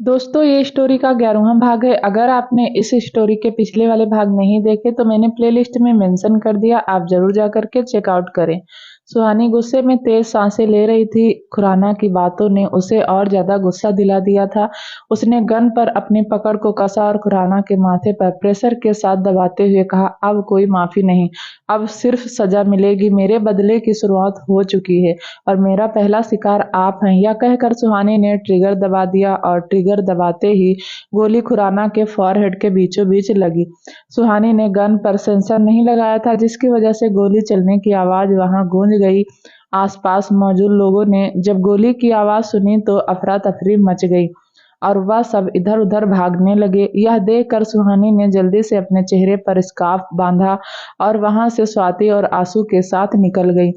दोस्तों, ये स्टोरी का 11वां भाग है। अगर आपने इस स्टोरी के पिछले वाले भाग नहीं देखे तो मैंने प्लेलिस्ट में मेंशन कर दिया, आप जरूर जा करके चेकआउट करें। सुहानी गुस्से में तेज सांसें ले रही थी। खुराना की बातों ने उसे और ज्यादा गुस्सा दिला दिया था। उसने गन पर अपनी पकड़ को कसा और खुराना के माथे पर प्रेशर के साथ दबाते हुए कहा, अब कोई माफी नहीं, अब सिर्फ सजा मिलेगी। मेरे बदले की शुरुआत हो चुकी है और मेरा पहला शिकार आप हैं। यह कहकर सुहानी ने ट्रिगर दबा दिया और ट्रिगर दबाते ही गोली खुराना के फॉरहेड के बीचों बीच लगी। सुहानी ने गन पर सेंसर नहीं लगाया था, जिसकी वजह से गोली चलने की आवाज वहां गूंज गई। आसपास मौजूद लोगों ने जब गोली की आवाज सुनी तो अफरा तफरी मच गई और वह सब इधर उधर भागने लगे। यह देखकर सुहानी ने जल्दी से अपने चेहरे पर स्कार्फ बांधा और वहां से स्वाति और आंसू के साथ निकल गई।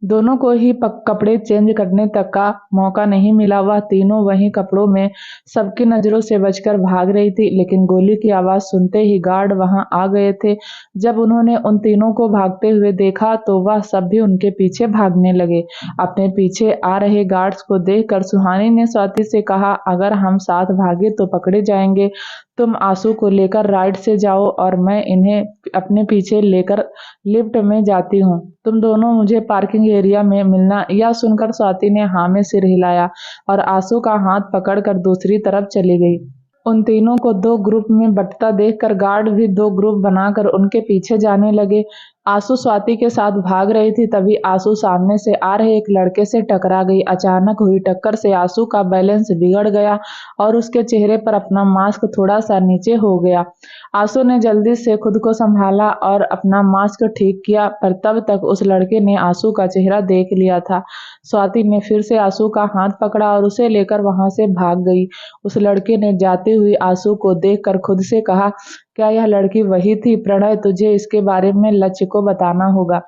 दोनों को ही कपड़े चेंज करने तक का मौका नहीं मिला। वह तीनों वही कपड़ों में सबकी नजरों से बचकर भाग रही थी, लेकिन गोली की आवाज सुनते ही गार्ड वहां आ गए थे। जब उन्होंने उन तीनों को भागते हुए देखा तो वह सब भी उनके पीछे भागने लगे। अपने पीछे आ रहे गार्ड्स को देखकर सुहानी ने स्वाति से कहा, अगर हम साथ भागे तो पकड़े जाएंगे। तुम आंसू को लेकर राइट से जाओ और मैं इन्हें अपने पीछे लेकर लिफ्ट में जाती हूँ। तुम दोनों मुझे पार्किंग एरिया में मिलना। यह सुनकर स्वाति ने हाँ में सिर हिलाया और आंसू का हाथ पकड़कर दूसरी तरफ चली गई। उन तीनों को दो ग्रुप में बंटता देखकर गार्ड भी दो ग्रुप बनाकर उनके पीछे जाने लगे। आंसू स्वाति के साथ भाग रही थी, तभी आंसू सामने से आ रहे एक लड़के से टकरा गई। अचानक हुई टक्कर से आंसू का बैलेंस बिगड़ गया और उसके चेहरे पर अपना मास्क थोड़ा सा नीचे हो गया। आंसू ने जल्दी से खुद को संभाला और अपना मास्क ठीक किया, पर तब तक उस लड़के ने आंसू का चेहरा देख लिया था। स्वाति ने फिर से आंसू का हाथ पकड़ा और उसे लेकर वहां से भाग गई। उस लड़के ने जाती हुई आंसू को देखकर खुद से कहा, क्या यह लड़की वही थी? प्रणय, तुझे इसके बारे में लक्ष्य को बताना होगा।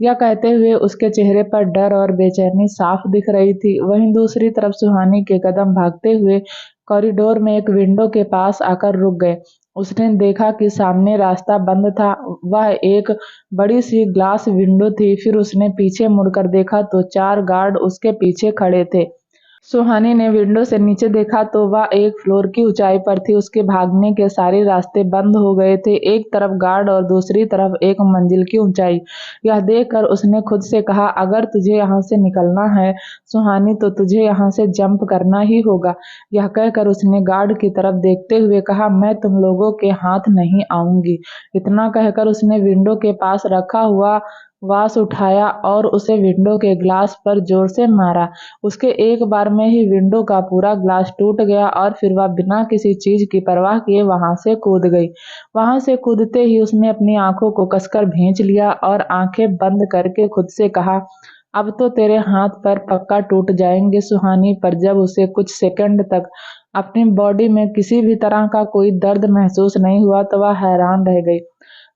यह कहते हुए उसके चेहरे पर डर और बेचैनी साफ दिख रही थी। वहीं दूसरी तरफ सुहानी के कदम भागते हुए कॉरिडोर में एक विंडो के पास आकर रुक गए। उसने देखा कि सामने रास्ता बंद था। वह एक बड़ी सी ग्लास विंडो थी। फिर उसने पीछे मुड़कर देखा तो चार गार्ड उसके पीछे खड़े थे। सुहानी ने विंडो से नीचे देखा तो वह एक फ्लोर की ऊंचाई पर थी। उसके भागने के सारे रास्ते बंद हो गए थे, एक तरफ गार्ड और दूसरी तरफ एक मंजिल की ऊंचाई। यह देखकर उसने खुद से कहा, अगर तुझे यहाँ से निकलना है सुहानी, तो तुझे यहाँ से जंप करना ही होगा। यह कहकर उसने गार्ड की तरफ देखते हुए कहा, मैं तुम लोगों के हाथ नहीं आऊंगी। इतना कहकर उसने विंडो के पास रखा हुआ वास उठाया और उसे विंडो के ग्लास पर जोर से मारा। उसके एक बार में ही विंडो का पूरा ग्लास टूट गया और फिर वह बिना किसी चीज की परवाह किए वहां से कूद गई। वहां से कूदते ही उसने अपनी आंखों को कसकर भींच लिया और आंखें बंद करके खुद से कहा, अब तो तेरे हाथ पर पक्का टूट जाएंगे सुहानी। पर जब उसे कुछ सेकंड तक अपनी बॉडी में किसी भी तरह का कोई दर्द महसूस नहीं हुआ तो वह हैरान रह गई।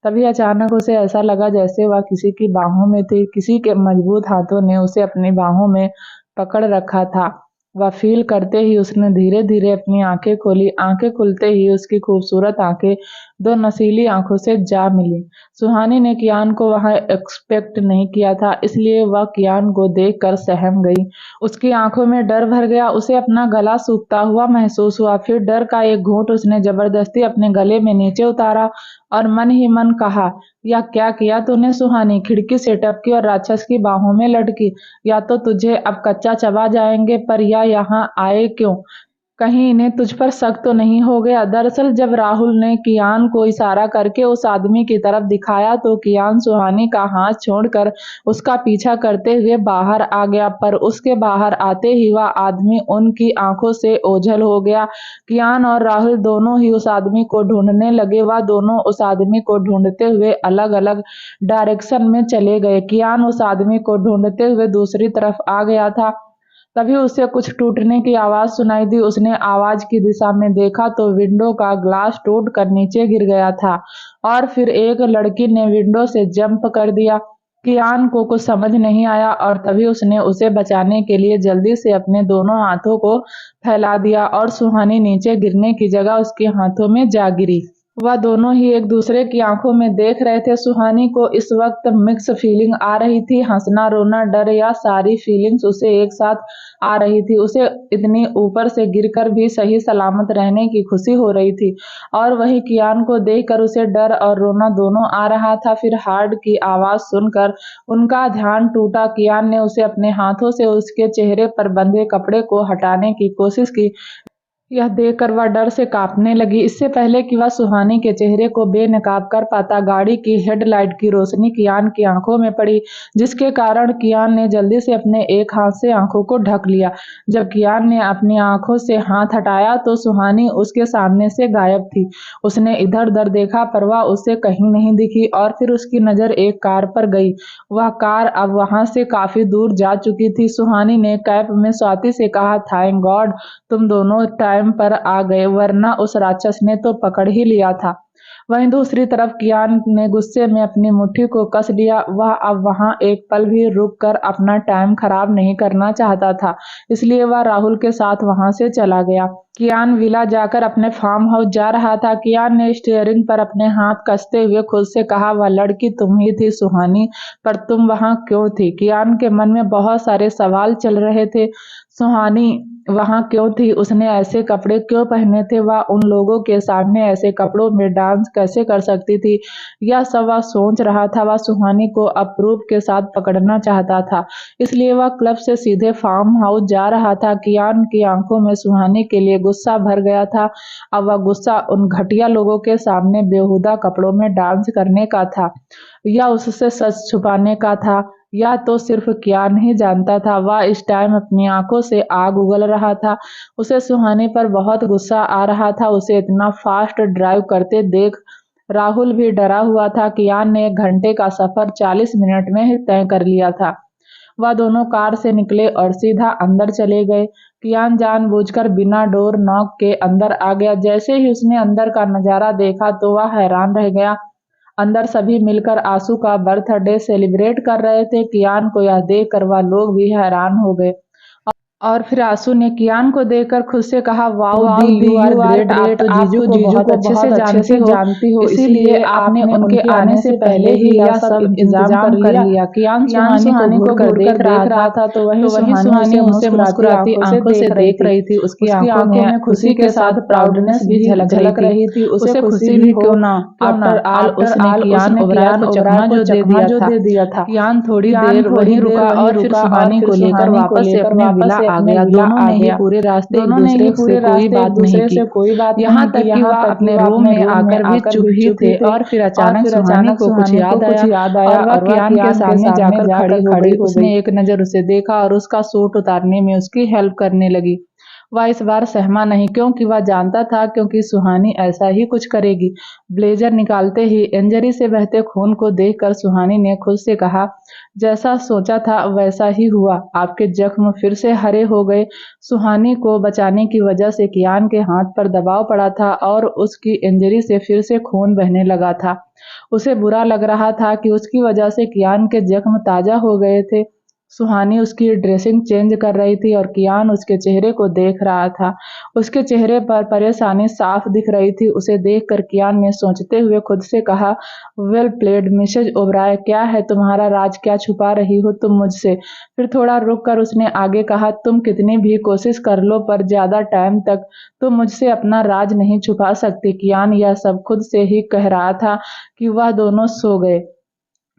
तभी अचानक उसे ऐसा लगा जैसे वह किसी की बाहों में थी। किसी के मजबूत हाथों ने उसे अपनी बाहों में पकड़ रखा था। वह फील करते ही उसने धीरे धीरे अपनी आंखें खोली। आंखें खुलते ही उसकी खूबसूरत आंखें दो नशीली आंखों से जा मिली। सुहानी ने कियान को वहां एक्सपेक्ट नहीं किया था, इसलिए वह कियान को देखकर सहम गई। उसकी आंखों में डर भर गया। उसे अपना गला सूखता हुआ महसूस हुआ। फिर डर का एक घूंट उसने जबरदस्ती अपने गले में नीचे उतारा और मन ही मन कहा, यह क्या किया तूने सुहानी? खिड़की से टपकी और राक्षस की बाहों में लटकी। या तो तुझे अब कच्चा चबा जाएंगे, पर या यहाँ आए क्यों? कहीं इन्हें तुझ पर शक तो नहीं हो गया? दरअसल जब राहुल ने कियान को इशारा करके उस आदमी की तरफ दिखाया तो कियान सुहानी का हाथ छोड़कर उसका पीछा करते हुए बाहर आ गया, पर उसके बाहर आते ही वह आदमी उनकी आंखों से ओझल हो गया। कियान और राहुल दोनों ही उस आदमी को ढूंढने लगे। वह दोनों उस आदमी को ढूंढते हुए अलग अलग डायरेक्शन में चले गए। कियान उस आदमी को ढूंढते हुए दूसरी तरफ आ गया था। तभी उसे कुछ टूटने की आवाज सुनाई दी। उसने आवाज की दिशा में देखा तो विंडो का ग्लास टूट कर नीचे गिर गया था और फिर एक लड़की ने विंडो से जंप कर दिया। कियान को कुछ समझ नहीं आया और तभी उसने उसे बचाने के लिए जल्दी से अपने दोनों हाथों को फैला दिया और सुहानी नीचे गिरने की जगह उसके हाथों में जा गिरी। वह दोनों ही एक दूसरे की आंखों में देख रहे थे। सुहानी को इस वक्त मिक्स फीलिंग आ रही थी, हंसना, रोना, डर, या सारी फीलिंग्स उसे एक साथ आ रही थी। उसे इतनी ऊपर से गिरकर भी सही सलामत रहने की खुशी हो रही थी, और वही कियान को देखकर उसे डर और रोना दोनों आ रहा था। फिर हार्ट की आवाज सुनकर उनका ध्यान टूटा। कियान ने उसे अपने हाथों से उसके चेहरे पर बंधे कपड़े को हटाने की कोशिश की। यह देखकर वह डर से कांपने लगी। इससे पहले कि वह सुहानी के चेहरे को बेनकाब कर पाता, गाड़ी की हेडलाइट की रोशनी कियान की आंखों में पड़ी, जिसके कारण कियान ने जल्दी से अपने एक हाथ से आंखों को ढक लिया। जब कियान ने अपनी आंखों से हाथ हटाया तो सुहानी उसके सामने से गायब थी। उसने इधर-उधर देखा पर वह उसे कहीं नहीं दिखी, और फिर उसकी नजर एक कार पर गई। वह कार अब वहां से काफी दूर जा चुकी थी। सुहानी ने कैब में स्वाति से कहा, थैंक गॉड तुम दोनों टाइम पर आ गए, वरना उस राक्षस ने तो पकड़ ही लिया था। वहीं दूसरी तरफ कियान ने गुस्से में अपनी मुट्ठी को कस लिया। वह अब वहां एक पल भी रुक कर अपना टाइम खराब नहीं करना चाहता था, इसलिए वह राहुल के साथ वहां से चला गया। कियान विला जाकर अपने फार्म हाउस जा रहा था। कियान ने स्टीयरिंग पर अपने हाथ कसते हुए खुद से कहा, वह लड़की तुम ही थी सुहानी, पर तुम वहां क्यों थी? कियान के मन में बहुत सारे सवाल चल रहे थे। सुहानी वहां क्यों थी? उसने ऐसे कपड़े क्यों पहने थे? वह उन लोगों के सामने ऐसे कपड़ों में डांस कैसे कर सकती थी? यह सब वह सोच रहा था। वह सुहानी को अप्रूव के साथ पकड़ना चाहता था, इसलिए वह क्लब से सीधे फार्म हाउस जा रहा था। कियान की आंखों में सुहानी के लिए गुस्सा भर गया था। अब वह गुस्सा उन घटिया लोगों के सामने बेहुदा कपड़ों में डांस करने का था, या उससे सच छुपाने का था, या तो सिर्फ कियान ही जानता था। वह इस टाइम अपनी आंखों से आग उगल रहा था। उसे सुहानी पर बहुत गुस्सा आ रहा था। उसे इतना फास्ट ड्राइव करते देख राहुल भी डरा हुआ था। कियान ने 1 घंटे का सफर 40 मिनट में ही तय कर लिया था। वह दोनों कार से निकले और सीधा अंदर चले गए। कियान जानबूझकर बिना डोर नॉक के अंदर आ गया। जैसे ही उसने अंदर का नजारा देखा तो वह हैरान रह गया। अंदर सभी मिलकर आशु का बर्थडे सेलिब्रेट कर रहे थे। कियान को यह देखकर वह लोग भी हैरान हो गए, और फिर आशु ने कियान को देखकर खुद से कहा, वाओ दी, यू आर ग्रेट। आप तो जीजू को बहुत अच्छे से जानती हो, इसीलिए आपने उनके आने से पहले ही यह सब इंतजाम कर लिया। कियान सुहानी को घूर कर देख रहा था, तो वही सुहानी उसे मुस्कुराती आंखों से देख रही थी। उसकी आंखों में खुशी के साथ प्राउडनेस भी झलक रही थी। उसे खुशी भी क्यों ना, आफ्टर ऑल उसने कियान ओबराय को चकमा जो दे दिया था। कियान थोड़ी देर वहीं रुका और फिर सुहानी को लेकर वापस से अपने विला आ गया। दोनों ने ही पूरे रास्ते एक दूसरे से कोई बात नहीं की, यहाँ तक कि वह अपने रूम में आकर भी चुप ही थे। और फिर अचानक सुहानी को कुछ याद आया, और वह कियान के सामने जाकर खड़ी हो गई। उसने एक नजर उसे देखा और उसका सूट उतारने में उसकी हेल्प करने लगी। वह इस बार सहमा नहीं, क्योंकि वह जानता था क्योंकि सुहानी ऐसा ही कुछ करेगी। ब्लेजर निकालते ही इंजरी से बहते खून को देखकर सुहानी ने खुद से कहा, जैसा सोचा था वैसा ही हुआ, आपके जख्म फिर से हरे हो गए। सुहानी को बचाने की वजह से कियान के हाथ पर दबाव पड़ा था और उसकी इंजरी से फिर से खून बहने लगा था। उसे बुरा लग रहा था कि उसकी वजह से कियान के जख्म ताजा हो गए थे। सुहानी उसकी ड्रेसिंग चेंज कर रही थी और कियान उसके चेहरे को देख रहा था। उसके चेहरे पर परेशानी साफ दिख रही थी। उसे देखकर कियान ने सोचते हुए खुद से कहा, वेल प्लेड मिसेज ओबराय, क्या है तुम्हारा राज? क्या छुपा रही हो तुम मुझसे? फिर थोड़ा रुक कर उसने आगे कहा, तुम कितनी भी कोशिश कर लो पर ज्यादा टाइम तक तुम मुझसे अपना राज नहीं छुपा सकती। कियान यह सब खुद से ही कह रहा था कि वह दोनों सो गए।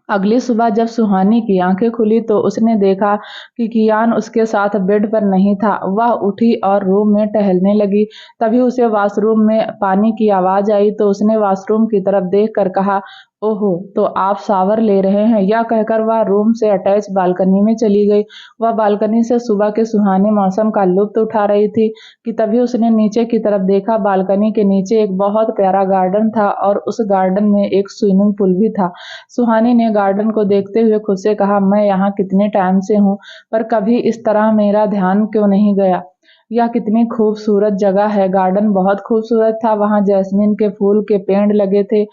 अगली सुबह जब सुहानी की आंखें खुली तो उसने देखा कि कियान उसके साथ बेड पर नहीं था। वह उठी और रूम में टहलने लगी। तभी उसे वॉशरूम में पानी की आवाज आई, तो उसने वॉशरूम की तरफ देखकर कहा, ओहो, तो आप शावर ले रहे हैं। यह कहकर वह रूम से अटैच बालकनी में चली गई। वह बालकनी से सुबह के सुहाने मौसम का लुत्फ उठा रही थी कि तभी उसने नीचे की तरफ देखा। बालकनी के नीचे एक बहुत प्यारा गार्डन था और उस गार्डन में एक स्विमिंग पूल भी था। सुहानी ने गार्डन को देखते हुए खुद से कहा, मैं यहाँ कितने टाइम से हूँ, पर कभी इस तरह मेरा ध्यान क्यों नहीं गया। यह कितनी खूबसूरत जगह है। गार्डन बहुत खूबसूरत था। वहां जैस्मिन के फूल के पेड़ लगे थे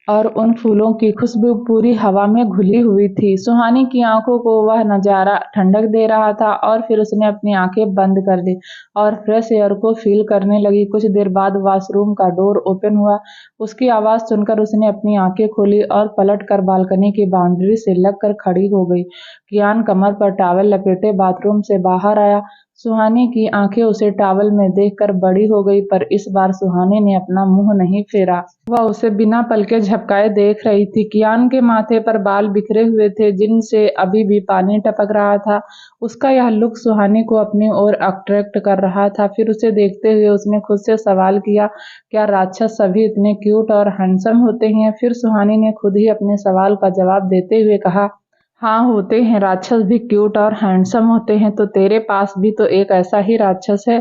और उन फूलों की खुशबू पूरी हवा में घुली हुई थी। सुहानी की आंखों को वह नजारा ठंडक दे रहा था और फिर उसने अपनी आंखें बंद कर ली और फ्रेश एयर को फील करने लगी। कुछ देर बाद वॉशरूम का डोर ओपन हुआ। उसकी आवाज सुनकर उसने अपनी आंखें खोली और पलट कर बालकनी की बाउंड्री से लगकर खड़ी हो गई। कियान कमर पर टॉवल लपेटे बाथरूम से बाहर आया। सुहानी की आंखें उसे टॉवल में देखकर बड़ी हो गई, पर इस बार सुहानी ने अपना मुंह नहीं फेरा। वह उसे बिना पलके झपकाए देख रही थी। कियान के माथे पर बाल बिखरे हुए थे जिनसे अभी भी पानी टपक रहा था। उसका यह लुक सुहानी को अपनी ओर अट्रैक्ट कर रहा था। फिर उसे देखते हुए उसने खुद से सवाल किया, क्या राक्षस सभी इतने क्यूट और हैंडसम होते हैं? फिर सुहानी ने खुद ही अपने सवाल का जवाब देते हुए कहा, हाँ होते हैं, राक्षस भी क्यूट और हैंडसम होते हैं। तो तेरे पास भी तो एक ऐसा ही राक्षस है।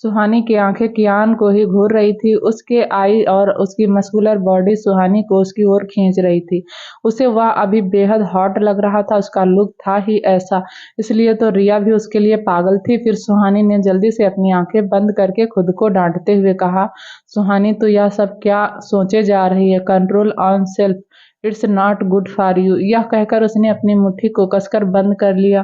सुहानी की आंखें कियान को ही घूर रही थी। उसके आई और उसकी मस्कुलर बॉडी सुहानी को उसकी ओर खींच रही थी। उसे वह अभी बेहद हॉट लग रहा था। उसका लुक था ही ऐसा, इसलिए तो रिया भी उसके लिए पागल थी। फिर सुहानी ने जल्दी से अपनी आंखें बंद करके खुद को डांटते हुए कहा, सुहानी तू यह सब क्या सोचे जा रही है? Control on self, it's not good for you. यह कहकर उसने अपनी मुट्ठी को कसकर बंद कर लिया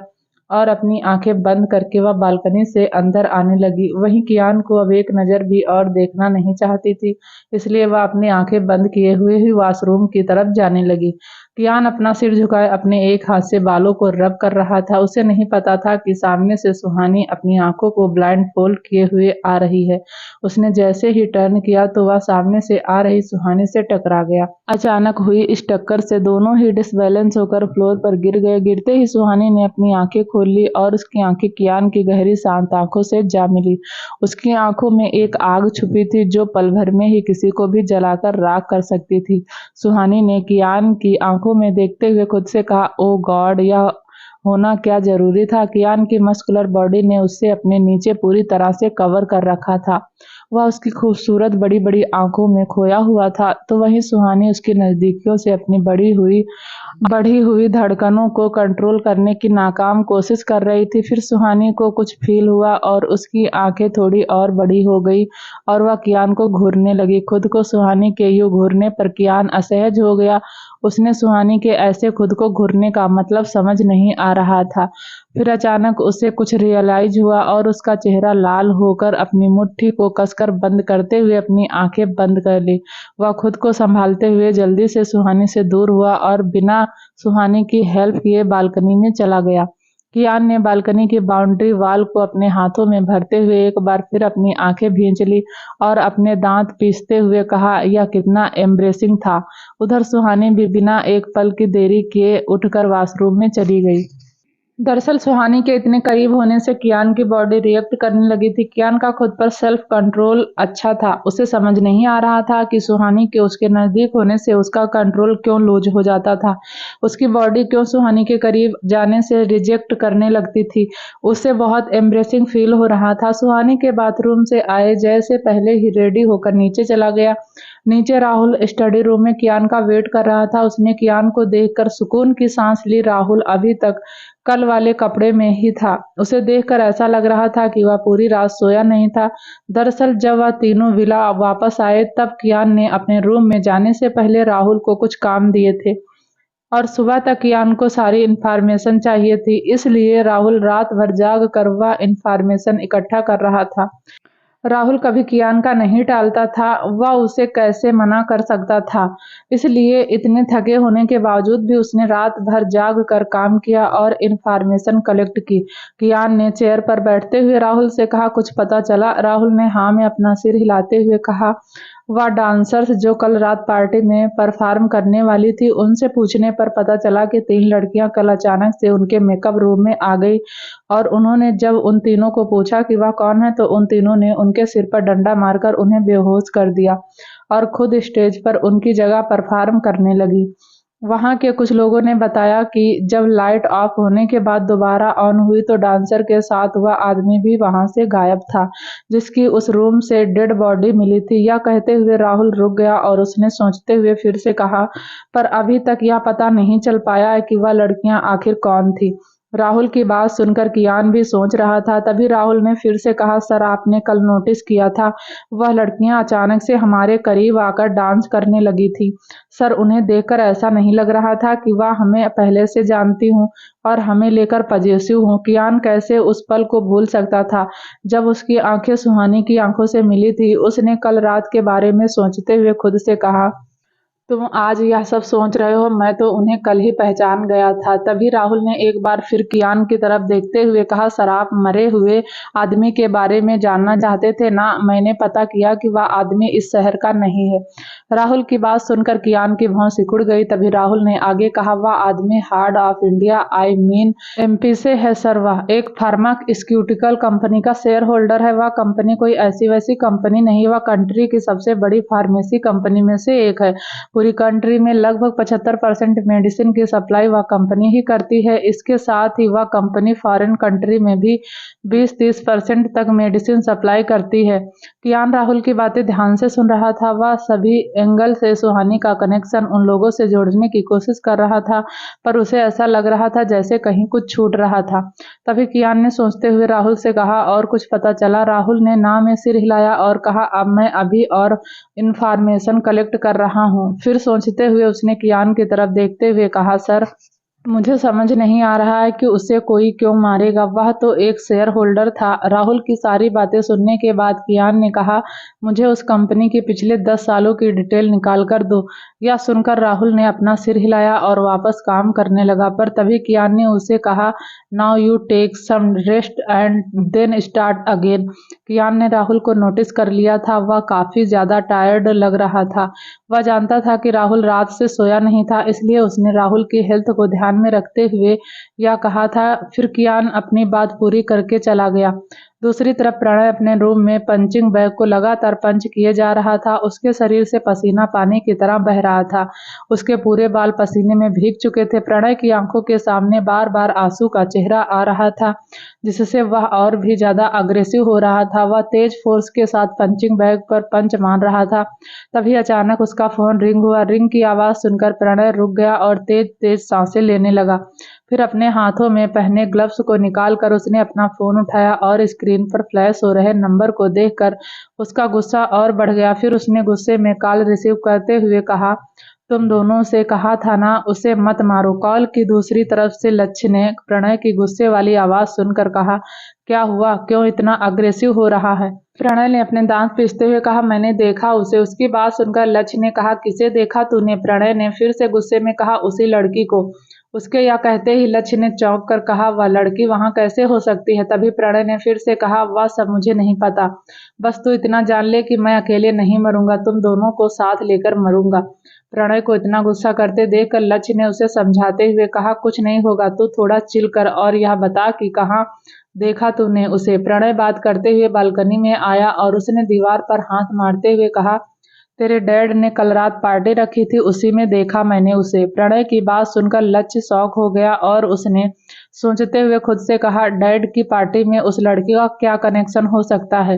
और अपनी आंखें बंद करके वह बालकनी से अंदर आने लगी। वहीं कियान को अब एक नजर भी और देखना नहीं चाहती थी, इसलिए वह अपनी आंखें बंद किए हुए ही वॉशरूम की तरफ जाने लगी। कियान अपना सिर झुकाए अपने एक हाथ से बालों को रब कर रहा था। उसे नहीं पता था कि सामने से सुहानी अपनी आंखों को ब्लाइंड फोल्ड किए हुए आ रही है। उसने जैसे ही टर्न किया तो वह सामने से आ रही सुहानी से टकरा गया। अचानक हुई इस टक्कर से दोनों ही डिसबैलेंस होकर फ्लोर पर गिर गए। गिरते ही सुहानी ने अपनी आंखें खोल ली और उसकी आंखें कियान की गहरी शांत आंखों से जा मिली। उसकी आंखों में एक आग छुपी थी जो पल भर में ही किसी को भी जलाकर राख कर सकती थी। सुहानी ने कियान की आंखों में देखते हुए खुद से कहा, ओ गॉड, यह होना क्या जरूरी था? कियान की मस्कुलर बॉडी ने उससे अपने नीचे पूरी तरह से कवर कर रखा था। वह उसकी खूबसूरत बड़ी बड़ी आंखों में खोया हुआ था, तो वहीं सुहानी उसकी नजदीकियों से अपनी बढ़ी हुई धड़कनों को कंट्रोल करने की नाकाम कोशिश कर रही थी। फिर सुहानी को कुछ फील हुआ और उसकी आंखें थोड़ी और बड़ी हो गई और वह कियान को घूरने लगी। खुद को सुहानी के यूं घूरने पर कियान असहज हो गया। उसने सुहानी के ऐसे खुद को घूरने का मतलब समझ नहीं आ रहा था। फिर अचानक उसे कुछ रियलाइज हुआ और उसका चेहरा लाल होकर अपनी मुट्ठी को कसकर बंद करते हुए अपनी आंखें बंद कर ली। वह खुद को संभालते हुए जल्दी से सुहानी से दूर हुआ और बिना सुहानी की हेल्प किए बालकनी में चला गया। कियान ने बालकनी की बाउंड्री वॉल को अपने हाथों में भरते हुए एक बार फिर अपनी आंखें भींच ली और अपने दांत पीसते हुए कहा, यह कितना एम्ब्रेसिंग था। उधर सुहानी भी बिना एक पल की देरी किए उठकर वॉशरूम में चली गई। दरअसल सुहानी के इतने करीब होने से कियान की बॉडी रिएक्ट करने लगी थी। कियान का खुद पर सेल्फ कंट्रोल अच्छा था। उसे समझ नहीं आ रहा था कि सुहानी के उसके नजदीक होने से उसका कंट्रोल क्यों लूज हो जाता था। उसकी बॉडी क्यों सुहानी के करीब जाने से रिजेक्ट करने लगती थी। उसे बहुत एम्ब्रेसिंग फील हो रहा था। सुहानी के बाथरूम से आए जैसे पहले ही रेडी होकर नीचे चला गया। नीचे राहुल स्टडी रूम में कियान का वेट कर रहा था। उसने कियान को देखकर सुकून की सांस ली। राहुल अभी तक कल वाले कपड़े में ही था। उसे देखकर ऐसा लग रहा था कि वह पूरी रात सोया नहीं था। दरअसल जब वह तीनों विला वापस आए तब कियान ने अपने रूम में जाने से पहले राहुल को कुछ काम दिए थे और सुबह तक कियान को सारी इन्फॉर्मेशन चाहिए थी, इसलिए राहुल रात भर जाग कर वह इन्फॉर्मेशन इकट्ठा कर रहा था। राहुल कभी कियान का नहीं टालता था, वह उसे कैसे मना कर सकता था। इसलिए इतने थके होने के बावजूद भी उसने रात भर जाग कर काम किया और इन्फॉर्मेशन कलेक्ट की। कियान ने चेयर पर बैठते हुए राहुल से कहा, कुछ पता चला? राहुल ने हाँ में अपना सिर हिलाते हुए कहा, वह डांसर्स जो कल रात पार्टी में परफॉर्म करने वाली थी, उनसे पूछने पर पता चला कि 3 लड़कियां कल अचानक से उनके मेकअप रूम में आ गई और उन्होंने जब उन तीनों को पूछा कि वह कौन है तो उन तीनों ने उनके सिर पर डंडा मारकर उन्हें बेहोश कर दिया और खुद स्टेज पर उनकी जगह परफॉर्म करने लगी। वहां के कुछ लोगों ने बताया कि जब लाइट ऑफ होने के बाद दोबारा ऑन हुई तो डांसर के साथ वह आदमी भी वहां से गायब था जिसकी उस रूम से डेड बॉडी मिली थी। यह कहते हुए राहुल रुक गया और उसने सोचते हुए फिर से कहा, पर अभी तक यह पता नहीं चल पाया है कि वह लड़कियां आखिर कौन थी। राहुल की बात सुनकर कियान भी सोच रहा था। तभी राहुल ने फिर से कहा, सर आपने कल नोटिस किया था वह लड़कियां अचानक से हमारे करीब आकर डांस करने लगी थी। सर उन्हें देखकर ऐसा नहीं लग रहा था कि वह हमें पहले से जानती हूँ और हमें लेकर पजेसिव हूँ। कियान कैसे उस पल को भूल सकता था जब उसकी आंखें सुहानी की आंखों से मिली थी। उसने कल रात के बारे में सोचते हुए खुद से कहा, तुम आज यह सब सोच रहे हो, मैं तो उन्हें कल ही पहचान गया था। तभी राहुल ने एक बार फिर कियान की तरफ देखते हुए कहा, सर आप मरे हुए आदमी के बारे में जानना चाहते थे ना? मैंने पता किया कि वह आदमी इस शहर का नहीं है। राहुल की बात सुनकर कियान की भौं सिकुड़ गई। तभी राहुल ने आगे कहा, वह आदमी heart of India I mean MP से है सर। वह एक फार्मास्यूटिकल कंपनी का शेयर होल्डर है। वह कंपनी कोई ऐसी वैसी कंपनी नहीं, वह कंट्री की सबसे बड़ी फार्मेसी कंपनी में से एक है। पूरी कंट्री में लगभग 75% मेडिसिन की सप्लाई वह कंपनी ही करती है। इसके साथ ही वह कंपनी फॉरेन कंट्री में भी 20-30% तक मेडिसिन सप्लाई करती है। कियान राहुल की बातें ध्यान से सुन रहा था। वह सभी एंगल से सुहानी का कनेक्शन उन लोगों से जोड़ने की कोशिश कर रहा था, पर उसे ऐसा लग रहा था जैसे कहीं कुछ छूट रहा था। तभी कियान ने सोचते हुए राहुल से कहा, और कुछ पता चला? राहुल ने ना में सिर हिलाया और कहा, अब मैं अभी और इन्फॉर्मेशन कलेक्ट कर रहा हूँ। फिर सोचते हुए उसने कियान की तरफ देखते हुए कहा, सर मुझे समझ नहीं आ रहा है कि उसे कोई क्यों मारेगा, वह तो एक शेयर होल्डर था। राहुल की सारी बातें सुनने के बाद कियान ने कहा, मुझे उस कंपनी की पिछले 10 सालों की डिटेल निकाल कर दो। यह सुनकर राहुल ने अपना सिर हिलाया और वापस काम करने लगा। पर तभी कियान ने उसे कहा, now you take some rest and then start again. Kiaan ने राहुल को नोटिस कर लिया था, वह काफी ज्यादा टायर्ड लग रहा था। वह जानता था कि राहुल रात से सोया नहीं था, इसलिए उसने राहुल की हेल्थ को ध्यान में रखते हुए यह कहा था। फिर कियान अपनी बात पूरी करके चला गया। दूसरी तरफ प्रणय अपने रूम में पंचिंग बैग को लगातार पंच किए जा रहा था। उसके शरीर से पसीना पानी की तरह बह रहा था। उसके पूरे बाल पसीने में भीग चुके थे। प्रणय की आंखों के सामने बार बार आंसू का चेहरा आ रहा था, जिससे वह और भी ज्यादा अग्रेसिव हो रहा था। वह तेज फोर्स के साथ पंचिंग बैग पर पंच मार रहा था। तभी अचानक उसका फोन रिंग हुआ। रिंग की आवाज सुनकर प्रणय रुक गया और तेज तेज सांसें लेने लगा। फिर अपने हाथों में पहने ग्लव्स को निकालकर उसने अपना फोन उठाया और स्क्रीन पर फ्लैश हो रहे नंबर को देखकर उसका गुस्सा और बढ़ गया। फिर उसने गुस्से में कॉल रिसीव करते हुए कहा, तुम दोनों से कहा था ना उसे मत मारो। कॉल की दूसरी तरफ से लक्ष्य ने प्रणय की गुस्से वाली आवाज सुनकर कहा, क्या हुआ, क्यों इतना अग्रेसिव हो रहा है? प्रणय ने अपने दांत पीसते हुए कहा, मैंने देखा उसे। उसकी बात सुनकर लक्ष्य ने कहा, किसे देखा तूने? प्रणय ने फिर से गुस्से में कहा, उसी लड़की को। उसके यह कहते ही लक्ष्य ने चौंक कर कहा, वह लड़की वहां कैसे हो सकती है? तभी प्रणय ने फिर से कहा, वह सब मुझे नहीं पता, बस तू इतना जान ले कि मैं अकेले नहीं मरूंगा, तुम दोनों को साथ लेकर मरूंगा। प्रणय को इतना गुस्सा करते देखकर लक्ष्य ने उसे समझाते हुए कहा, कुछ नहीं होगा, तू थोड़ा चिल कर और यह बता कि कहाँ देखा तूने उसे? प्रणय बात करते हुए बालकनी में आया और उसने दीवार पर हाथ मारते हुए कहा, तेरे डैड ने कल रात पार्टी रखी थी, उसी में देखा मैंने उसे। प्रणय की बात सुनकर लक्ष्य शॉक हो गया और उसने सोचते हुए खुद से कहा, डैड की पार्टी में उस लड़की का क्या कनेक्शन हो सकता है?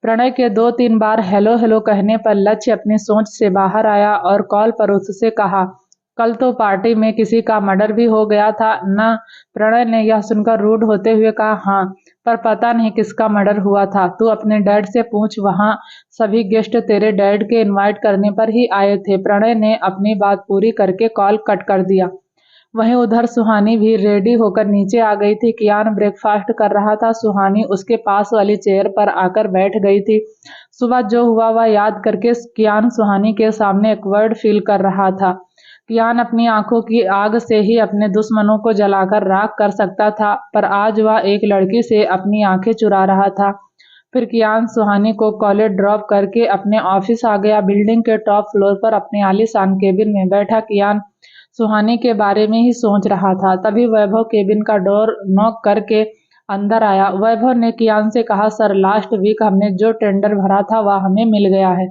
प्रणय के 2-3 बार हेलो हेलो कहने पर लक्ष्य अपनी सोच से बाहर आया और कॉल पर उससे कहा, कल तो पार्टी में किसी का मर्डर भी हो गया था ना? प्रणय ने यह सुनकर रूड होते हुए कहा, हाँ, पर पता नहीं किसका मर्डर हुआ था। तू अपने डैड से पूछ, वहां सभी गेस्ट तेरे डैड के इनवाइट करने पर ही आए थे। प्रणय ने अपनी बात पूरी करके कॉल कट कर दिया। वहीं उधर सुहानी भी रेडी होकर नीचे आ गई थी। कियान ब्रेकफास्ट कर रहा था। सुहानी उसके पास वाली चेयर पर आकर बैठ गई थी। सुबह जो हुआ वह याद करके कियान सुहानी के सामने एक्वर्ड फील कर रहा था। कियान अपनी आंखों की आग से ही अपने दुश्मनों को जलाकर राख कर सकता था, पर आज वह एक लड़की से अपनी आंखें चुरा रहा था। फिर कियान सुहानी को कॉलेज ड्रॉप करके अपने ऑफिस आ गया। बिल्डिंग के टॉप फ्लोर पर अपने आलीशान केबिन में बैठा कियान सुहानी के बारे में ही सोच रहा था। तभी वैभव केबिन का डोर नॉक करके अंदर आया। वैभव ने कियान से कहा, सर लास्ट वीक हमने जो टेंडर भरा था वह हमें मिल गया है।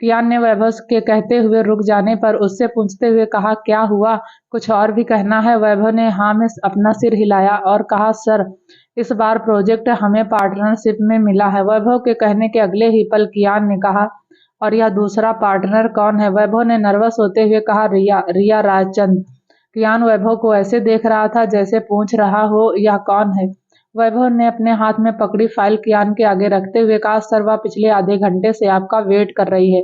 कियान ने वैभव के कहते हुए रुक जाने पर उससे पूछते हुए कहा, क्या हुआ, कुछ और भी कहना है? वैभव ने हाँ में अपना सिर हिलाया और कहा, सर इस बार प्रोजेक्ट हमें पार्टनरशिप में मिला है। वैभव के कहने के अगले ही पल कियान ने कहा, और यह दूसरा पार्टनर कौन है? वैभव ने नर्वस होते हुए कहा, रिया राजचंद। कियान वैभव को ऐसे देख रहा था जैसे पूछ रहा हो यह कौन है। वैभव ने अपने हाथ में पकड़ी फाइल कियान के आगे रखते हुए कहा, सर वह पिछले आधे घंटे से आपका वेट कर रही है।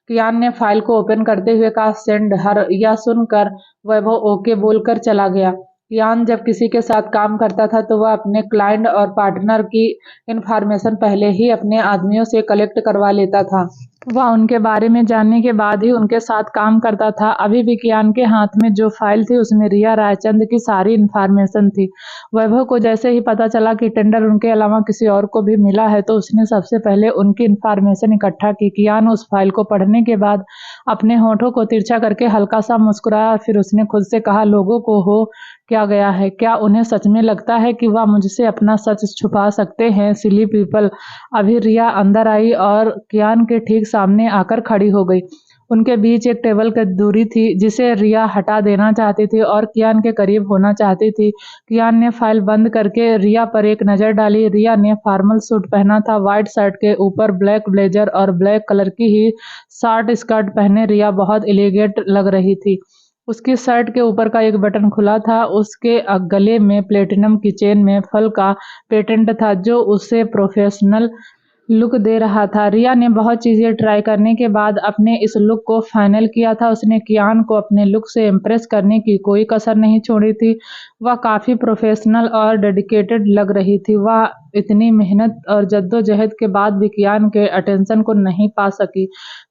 कियान ने फाइल को ओपन करते हुए कहा, सेंड हर। यह सुनकर वैभव ओके बोलकर चला गया। कियान जब किसी के साथ काम करता था तो वह अपने क्लाइंट और पार्टनर की इन्फॉर्मेशन पहले ही अपने आदमियों से कलेक्ट करवा लेता था। वह उनके बारे में जानने के बाद ही उनके साथ काम करता था। अभी भी कियान के हाथ में जो फाइल थी उसमें रिया रायचंद की सारी इन्फॉर्मेशन थी। वैभव को जैसे ही पता चला कि टेंडर उनके अलावा किसी और को भी मिला है तो उसने सबसे पहले उनकी इन्फॉर्मेशन इकट्ठा की। कियान उस फाइल को पढ़ने के बाद अपने होठों को तिरछा करके हल्का सा मुस्कुराया। फिर उसने खुद से कहा, लोगों को हो क्या गया है? क्या उन्हें सच में लगता है कि वह मुझसे अपना सच छुपा सकते हैं? सिली पीपल। अभी रिया अंदर आई और कियान के ठीक सामने आकर खड़ी हो गई। उनके बीच एक टेबल की दूरी थी जिसे रिया हटा देना चाहती थी और कियान के करीब होना चाहती थी। कियान ने फाइल बंद करके रिया पर एक नज़र डाली। रिया ने फॉर्मल सूट पहना था, व्हाइट शर्ट के ऊपर ब्लैक ब्लेजर और ब्लैक कलर की ही शॉर्ट स्कर्ट पहने रिया बहुत एलिगेंट लग रही थी। उसकी शर्ट के ऊपर का एक बटन खुला था। उसके गले में प्लेटिनम की चेन में फल का पेटेंट था जो उसे प्रोफेशनल लुक दे रहा था। रिया ने बहुत चीज़ें ट्राई करने के बाद अपने इस लुक को फाइनल किया था। उसने कियान को अपने लुक से इम्प्रेस करने की कोई कसर नहीं छोड़ी थी। वह काफ़ी प्रोफेशनल और डेडिकेटेड लग रही थी। वह इतनी मेहनत और जद्दोजहद के बाद भी कियान के अटेंशन को नहीं पा सकी।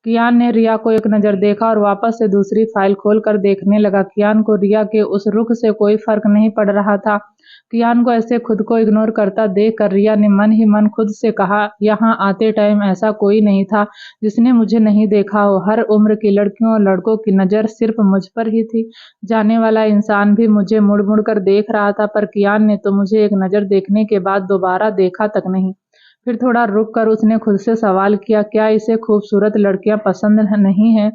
कियान ने रिया को एक नज़र देखा और वापस से दूसरी फाइल खोलकर देखने लगा। कियान को रिया के उस रुख से कोई फर्क नहीं पड़ रहा था। कियान को ऐसे खुद को इग्नोर करता देखकर रिया ने मन ही मन खुद से कहा, यहाँ आते टाइम ऐसा कोई नहीं था जिसने मुझे नहीं देखा हो। हर उम्र की लड़कियों और लड़कों की नज़र सिर्फ मुझ पर ही थी। जाने वाला इंसान भी मुझे मुड़ मुड़ कर देख रहा था, पर कियान ने तो मुझे एक नज़र देखने के बाद दोबारा देखा तक नहीं। फिर थोड़ा रुक कर उसने खुद से सवाल किया, क्या इसे खूबसूरत लड़कियां पसंद नहीं हैं?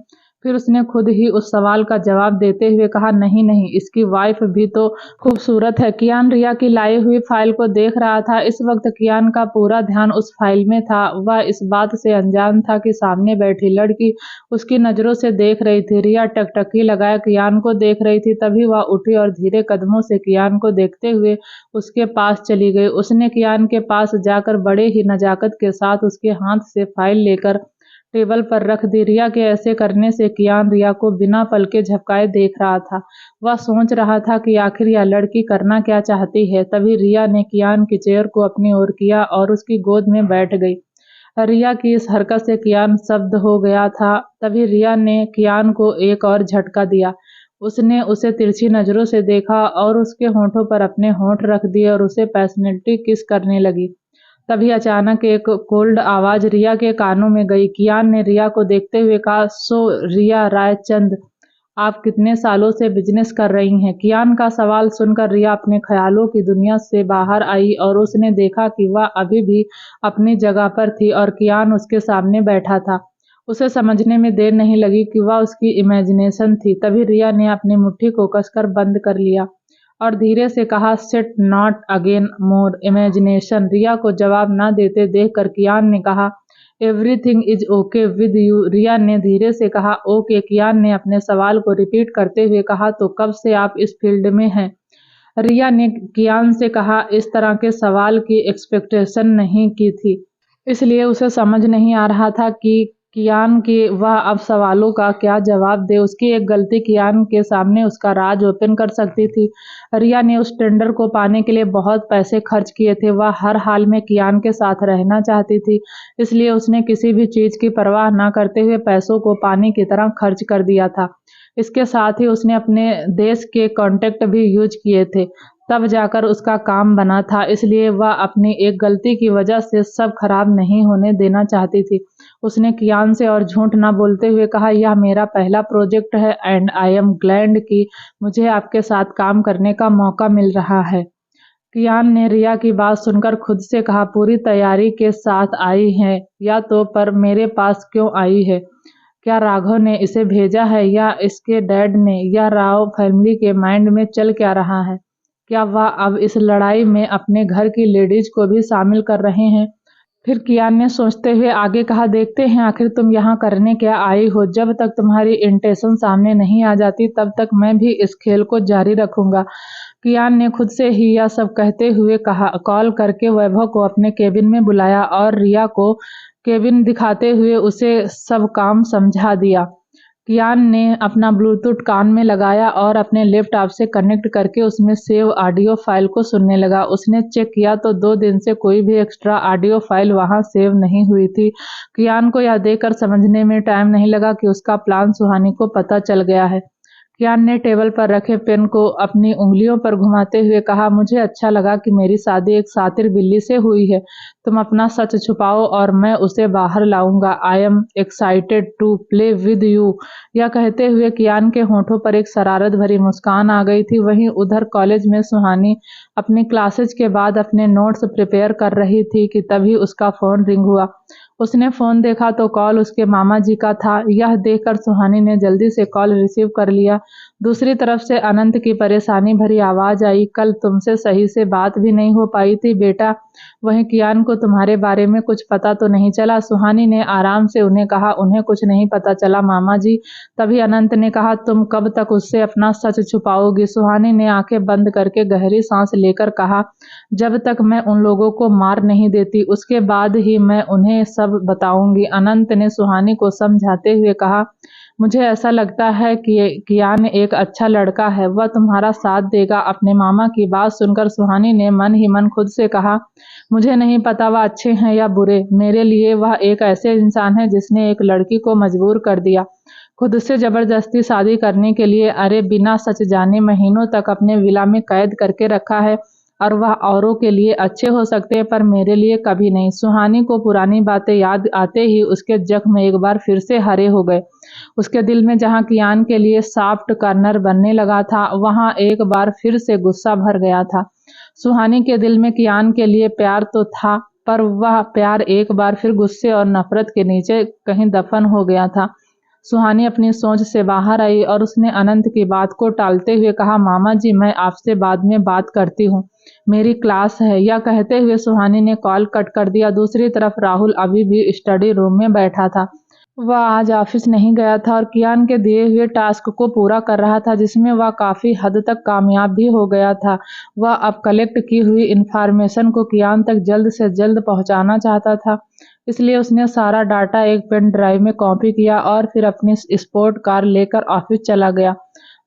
फिर उसने खुद ही उस सवाल का जवाब देते हुए कहा, नहीं नहीं, इसकी वाइफ भी तो खूबसूरत है। कियान रिया की लाई हुई फाइल को देख रहा था। इस वक्त कियान का पूरा ध्यान उस फाइल में था। वह इस बात से अनजान था कि सामने बैठी लड़की उसकी नज़रों से देख रही थी। रिया टकटकी लगाए कियान को देख रही थी। तभी वह उठी और धीरे कदमों से कियान को देखते हुए उसके पास चली गई। उसने कियान के पास जाकर बड़े ही नजाकत के साथ उसके हाथ से फाइल लेकर टेबल पर रख दी। रिया के ऐसे करने से कियान रिया को बिना पलके झपकाए देख रहा था। वह सोच रहा था कि आखिर यह लड़की करना क्या चाहती है। तभी रिया ने कियान की चेयर को अपनी ओर किया और उसकी गोद में बैठ गई। रिया की इस हरकत से कियान स्तब्ध हो गया था। तभी रिया ने कियान को एक और झटका दिया। उसने उसे तिरछी नजरों से देखा और उसके होठों पर अपने होठ रख दिए और उसे पैशनेटली किस करने लगी। तभी अचानक एक कोल्ड आवाज रिया के कानों में गई। कियान ने रिया को देखते हुए कहा, सो रिया रायचंद, आप कितने सालों से बिजनेस कर रही हैं? कियान का सवाल सुनकर रिया अपने ख्यालों की दुनिया से बाहर आई और उसने देखा कि वह अभी भी अपनी जगह पर थी और कियान उसके सामने बैठा था। उसे समझने में देर नहीं लगी कि वह उसकी इमेजिनेशन थी। तभी रिया ने अपनी मुट्ठी को कसकर बंद कर लिया और धीरे से कहा, set not again more imagination. Riya को जवाब न देते देखकर कियान ने कहा, everything is okay with you. Riya ने धीरे से कहा, ओके। कियान ने अपने सवाल को रिपीट करते हुए कहा, तो कब से आप इस फील्ड में हैं? रिया ने कियान से कहा, इस तरह के सवाल की एक्सपेक्टेशन नहीं की थी, इसलिए उसे समझ नहीं आ रहा था कि कियान के वह अब सवालों का क्या जवाब दे। उसकी एक गलती कियान के सामने उसका राज ओपन कर सकती थी। रिया ने उस टेंडर को पाने के लिए बहुत पैसे खर्च किए थे। वह हर हाल में कियान के साथ रहना चाहती थी, इसलिए उसने किसी भी चीज़ की परवाह न करते हुए पैसों को पानी की तरह खर्च कर दिया था। इसके साथ ही उसने अपने देश के कॉन्टैक्ट भी यूज किए थे, तब जाकर उसका काम बना था। इसलिए वह अपनी एक गलती की वजह से सब खराब नहीं होने देना चाहती थी। उसने कियान से और झूठ ना बोलते हुए कहा, यह मेरा पहला प्रोजेक्ट है एंड आई एम ग्लैड कि मुझे आपके साथ काम करने का मौका मिल रहा है। कियान ने रिया की बात सुनकर खुद से कहा, पूरी तैयारी के साथ आई है या तो, पर मेरे पास क्यों आई है? क्या राघव ने इसे भेजा है या इसके डैड ने? या राव फैमिली के माइंड में चल क्या रहा है? क्या वह अब इस लड़ाई में अपने घर की लेडीज को भी शामिल कर रहे हैं? फिर कियान ने सोचते हुए आगे कहा, देखते हैं आखिर तुम यहाँ करने क्या आई हो। जब तक तुम्हारी इंटेंशन सामने नहीं आ जाती तब तक मैं भी इस खेल को जारी रखूंगा। कियान ने खुद से ही यह सब कहते हुए कहा, कॉल करके वैभव को अपने केबिन में बुलाया और रिया को केबिन दिखाते हुए उसे सब काम समझा दिया। कियान ने अपना ब्लूटूथ कान में लगाया और अपने लैपटॉप से कनेक्ट करके उसमें सेव ऑडियो फाइल को सुनने लगा। उसने चेक किया तो 2 दिन से कोई भी एक्स्ट्रा ऑडियो फाइल वहां सेव नहीं हुई थी। कियान को यह देखकर समझने में टाइम नहीं लगा कि उसका प्लान सुहानी को पता चल गया है। कियान ने टेबल पर रखे पेन को अपनी उंगलियों पर घुमाते हुए कहा, मुझे अच्छा लगा कि मेरी शादी एक शातिर बिल्ली से हुई है। तुम अपना सच छुपाओ और मैं उसे बाहर लाऊंगा। I am excited to play with you. यह कहते हुए कियान के होठों पर एक शरारत भरी मुस्कान आ गई थी। वहीं उधर कॉलेज में सुहानी अपनी क्लासेज के बाद अपने नोट्स प्रिपेयर कर रही थी कि तभी उसका फोन रिंग हुआ। उसने फोन देखा तो कॉल उसके मामा जी का था। यह देखकर सुहानी ने जल्दी से कॉल रिसीव कर लिया। दूसरी तरफ से अनंत की परेशानी भरी आवाज आई, कल तुमसे सही से बात भी नहीं हो पाई थी बेटा। वहीं कियान को तुम्हारे बारे में कुछ पता तो नहीं चला? सुहानी ने आराम से उन्हें कहा, उन्हें कुछ नहीं पता चला मामा जी। तभी अनंत ने कहा, तुम कब तक उससे अपना सच छुपाओगी? सुहानी ने आंखें बंद करके गहरी सांस लेकर कहा, जब तक मैं उन लोगों को मार नहीं देती उसके बाद ही मैं उन्हें सब बताऊंगी। अनंत ने सुहानी को समझाते हुए कहा, मुझे ऐसा लगता है कि कियान एक अच्छा लड़का है, वह तुम्हारा साथ देगा। अपने मामा की बात सुनकर सुहानी ने मन ही मन खुद से कहा, मुझे नहीं पता वह अच्छे हैं या बुरे। मेरे लिए वह एक ऐसे इंसान है जिसने एक लड़की को मजबूर कर दिया, खुद से जबरदस्ती शादी करने के लिए। अरे बिना सच जाने महीनों तक अपने विला में कैद करके रखा है। और वह औरों के लिए अच्छे हो सकते हैं पर मेरे लिए कभी नहीं। सुहानी को पुरानी बातें याद आते ही उसके जख्म एक बार फिर से हरे हो गए। उसके दिल में जहां कियान के लिए सॉफ्ट कॉर्नर बनने लगा था वहां एक बार फिर से गुस्सा भर गया था। सुहानी के दिल में कियान के लिए प्यार तो था पर वह प्यार एक बार फिर गुस्से और नफरत के नीचे कहीं दफन हो गया था। सुहानी अपनी सोच से बाहर आई और उसने अनंत की बात को टालते हुए कहा, मामा जी मैं आपसे बाद में बात करती हूँ, मेरी क्लास है। यह कहते हुए सुहानी ने कॉल कट कर दिया। दूसरी तरफ राहुल अभी भी स्टडी रूम में बैठा था। वह आज ऑफिस नहीं गया था और कियान के दिए हुए टास्क को पूरा कर रहा था जिसमें वह काफी हद तक कामयाब भी हो गया था। वह अब कलेक्ट की हुई इंफॉर्मेशन को कियान तक जल्द से जल्द पहुंचाना चाहता था। इसलिए उसने सारा डाटा एक पेन ड्राइव में कॉपी किया और फिर अपनी स्पोर्ट कार लेकर ऑफिस चला गया।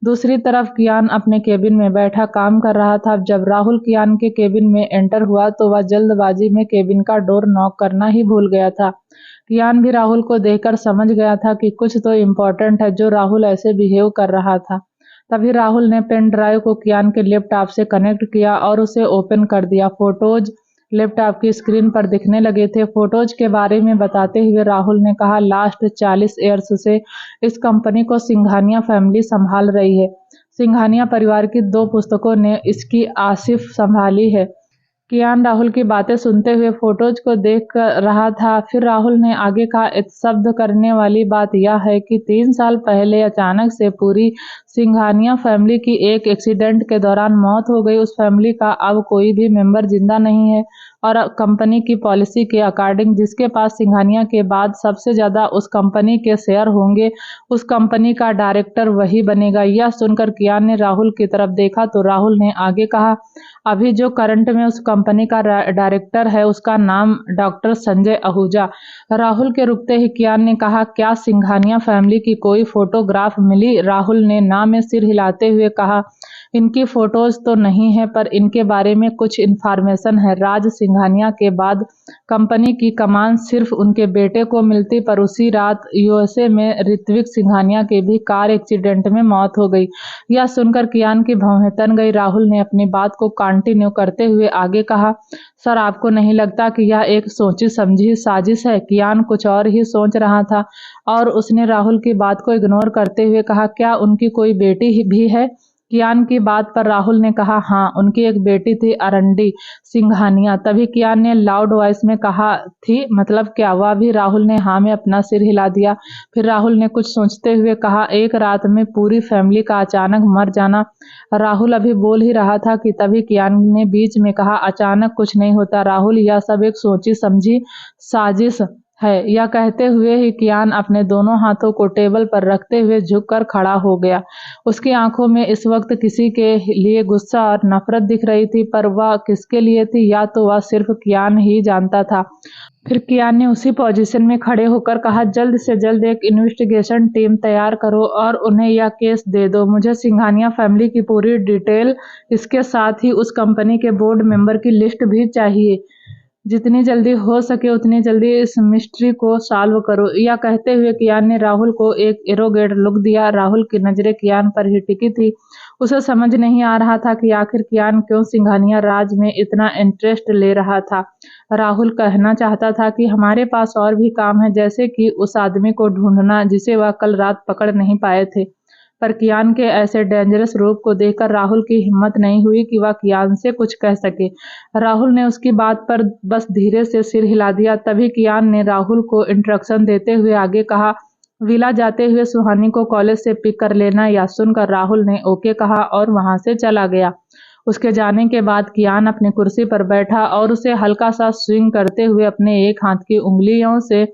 दूसरी तरफ कियान अपने केबिन में बैठा काम कर रहा था। जब राहुल कियान के केबिन में एंटर हुआ तो वह जल्दबाजी में केबिन का डोर नॉक करना ही भूल गया था। कियान भी राहुल को देखकर समझ गया था कि कुछ तो इम्पोर्टेंट है जो राहुल ऐसे बिहेव कर रहा था। तभी राहुल ने पेन ड्राइव को कियान के लैपटॉप से कनेक्ट किया और उसे ओपन कर दिया। फोटोज लैपटॉप की स्क्रीन पर दिखने लगे थे। फोटोज के बारे में बताते हुए राहुल ने कहा, लास्ट 40 ईयर्स से इस कंपनी को सिंघानिया फैमिली संभाल रही है। सिंघानिया परिवार की 2 पुस्तकों ने इसकी आसिफ संभाली है। कियान राहुल की बातें सुनते हुए फोटोज को देख रहा था। फिर राहुल ने आगे कहा, स्तब्ध करने वाली बात यह है कि 3 साल पहले अचानक से पूरी सिंघानिया फैमिली की एक एक्सीडेंट के दौरान मौत हो गई। उस फैमिली का अब कोई भी मेंबर जिंदा नहीं है और कंपनी की पॉलिसी के अकॉर्डिंग जिसके पास सिंघानिया के बाद सबसे ज्यादा उस कंपनी के शेयर होंगे उस कंपनी का डायरेक्टर वही बनेगा। यह सुनकर कियान ने राहुल की तरफ देखा तो राहुल ने आगे कहा, अभी जो करंट में उस कंपनी का डायरेक्टर है उसका नाम डॉक्टर संजय आहूजा। राहुल के रुकते ही कियान ने कहा, क्या सिंघानिया फैमिली की कोई फोटोग्राफ मिली? राहुल ने ना में सिर हिलाते हुए कहा, इनकी फोटोज तो नहीं है पर इनके बारे में कुछ इन्फॉर्मेशन है। राज सिंघानिया के बाद कंपनी की कमान सिर्फ उनके बेटे को मिलती पर उसी रात यूएसए में ऋत्विक सिंघानिया की भी कार एक्सीडेंट में मौत हो गई। यह सुनकर कियान की भौहें तन गई। राहुल ने अपनी बात को कंटिन्यू करते हुए आगे कहा, सर आपको नहीं लगता कि यह एक सोची समझी साजिश है? कियान कुछ और ही सोच रहा था और उसने राहुल की बात को इग्नोर करते हुए कहा, क्या उनकी कोई बेटी भी है? कियान की बात पर राहुल ने कहा, हाँ, उनकी एक बेटी थी अरंडी सिंघानिया। तभी कियान ने लाउड वॉइस में कहा, थी मतलब क्या? वह भी राहुल ने हाँ में अपना सिर हिला दिया। फिर राहुल ने कुछ सोचते हुए कहा, एक रात में पूरी फैमिली का अचानक मर जाना। राहुल अभी बोल ही रहा था कि तभी कियान ने बीच में कहा, अचानक कुछ नहीं होता राहुल, यह सब एक सोची समझी साजिश है। यह कहते हुए ही कियान अपने दोनों हाथों को टेबल पर रखते हुए झुककर खड़ा हो गया। उसकी आंखों में इस वक्त किसी के लिए गुस्सा और नफरत दिख रही थी, पर वह किसके लिए थी या तो वह सिर्फ कियान ही जानता था। फिर कियान ने उसी पोजीशन में खड़े होकर कहा, जल्द से जल्द एक इन्वेस्टिगेशन टीम तैयार करो और उन्हें यह केस दे दो। मुझे सिंघानिया फैमिली की पूरी डिटेल, इसके साथ ही उस कंपनी के बोर्ड मेंबर की लिस्ट भी चाहिए। जितनी जल्दी हो सके उतनी जल्दी इस मिस्ट्री को सॉल्व करो। यह कहते हुए कियान ने राहुल को एक एरोगेट लुक दिया। राहुल की नजरें कियान पर ही टिकी थी। उसे समझ नहीं आ रहा था कि आखिर कियान क्यों सिंघानिया राज में इतना इंटरेस्ट ले रहा था। राहुल कहना चाहता था कि हमारे पास और भी काम है, जैसे कि उस आदमी को ढूंढना जिसे वह कल रात पकड़ नहीं पाए थे। पर कियान के ऐसे डेंजरस रूप को देखकर राहुल की हिम्मत नहीं हुई कि वह कियान से कुछ कह सके। राहुल ने उसकी बात पर बस धीरे से सिर हिला दिया। तभी कियान ने राहुल को इंस्ट्रक्शन देते हुए आगे कहा, विला जाते हुए सुहानी को कॉलेज से पिक कर लेना। या सुनकर राहुल ने ओके कहा और वहां से चला गया। उसके जाने के बाद कियान अपनी कुर्सी पर बैठा और उसे हल्का सा स्विंग करते हुए अपने एक हाथ की उंगलियों से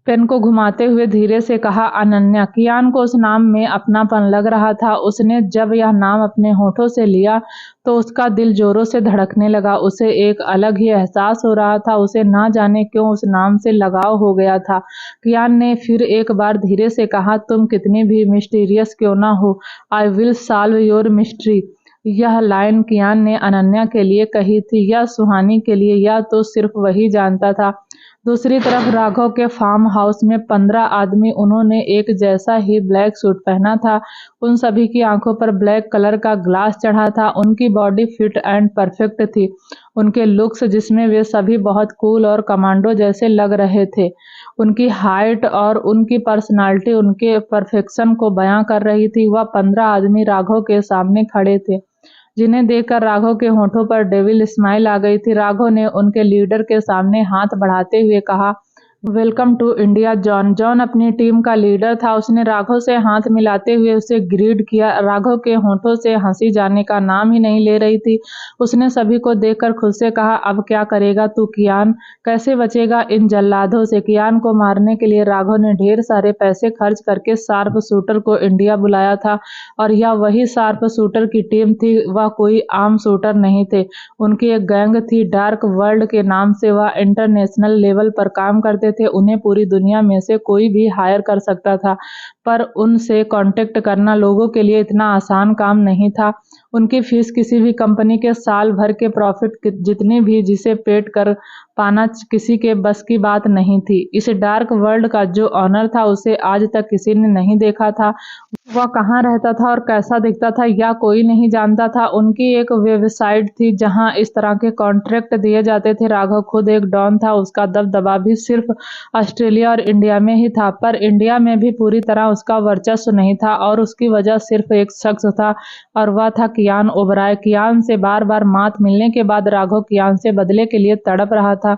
पेन को घुमाते हुए धीरे से कहा, अनन्या। कियान को उस नाम में अपनापन लग रहा था। उसने जब यह नाम अपने होठों से लिया तो उसका दिल जोरों से धड़कने लगा। उसे एक अलग ही एहसास हो रहा था। उसे ना जाने क्यों उस नाम से लगाव हो गया था। कियान ने फिर एक बार धीरे से कहा, तुम कितनी भी मिस्टीरियस क्यों ना हो, I will solve your mystery. यह लाइन कियान ने अनन्या के लिए कही थी या सुहानी के लिए, यह तो सिर्फ वही जानता था। दूसरी तरफ राघव के फार्म हाउस में 15 आदमी, उन्होंने एक जैसा ही ब्लैक सूट पहना था। उन सभी की आंखों पर ब्लैक कलर का ग्लास चढ़ा था। उनकी बॉडी फिट एंड परफेक्ट थी। उनके लुक्स, जिसमें वे सभी बहुत कूल और कमांडो जैसे लग रहे थे, उनकी हाइट और उनकी पर्सनालिटी उनके परफेक्शन को बयां कर रही थी। वह 15 आदमी राघव के सामने खड़े थे, जिन्हें देखकर राघव के होठों पर डेविल स्माइल आ गई थी। राघव ने उनके लीडर के सामने हाथ बढ़ाते हुए कहा, welcome to India John. John अपनी टीम का लीडर था। उसने राघव से हाथ मिलाते हुए उसे ग्रीड किया। राघव के होठों से हंसी जाने का नाम ही नहीं ले रही थी। उसने सभी को देखकर खुद से कहा, अब क्या करेगा तू कियान? कैसे बचेगा इन जल्लादों से? कियान को मारने के लिए राघव ने ढेर सारे पैसे खर्च करके शार्प शूटर को इंडिया बुलाया था, और यह वही शार्प शूटर की टीम थी। वह कोई आम शूटर नहीं थे। उनकी एक गैंग थी, डार्क वर्ल्ड के नाम से। वह इंटरनेशनल लेवल पर काम करते थे। उन्हें पूरी दुनिया में से कोई भी हायर कर सकता था, पर उनसे कांटेक्ट करना लोगों के लिए इतना आसान काम नहीं था। उनकी फीस किसी भी कंपनी के साल भर के प्रॉफिट जितनी भी, जिसे पेड कर पाना किसी के बस की बात नहीं थी। इस डार्क वर्ल्ड का जो ऑनर था, उसे आज तक किसी ने नहीं देखा था। वह कहाँ रहता था और कैसा दिखता था, या कोई नहीं जानता था। उनकी एक वेबसाइट थी जहां इस तरह के कॉन्ट्रैक्ट दिए जाते थे। राघव खुद एक डॉन था। उसका दबदबा भी सिर्फ ऑस्ट्रेलिया और इंडिया में ही था, पर इंडिया में भी पूरी तरह उसका वर्चस्व नहीं था, और उसकी वजह सिर्फ एक शख्स था, और वह था कियान ओबराय। कियान से बार बार मात मिलने के बाद राघव कियान से बदले के लिए तड़प रहा था,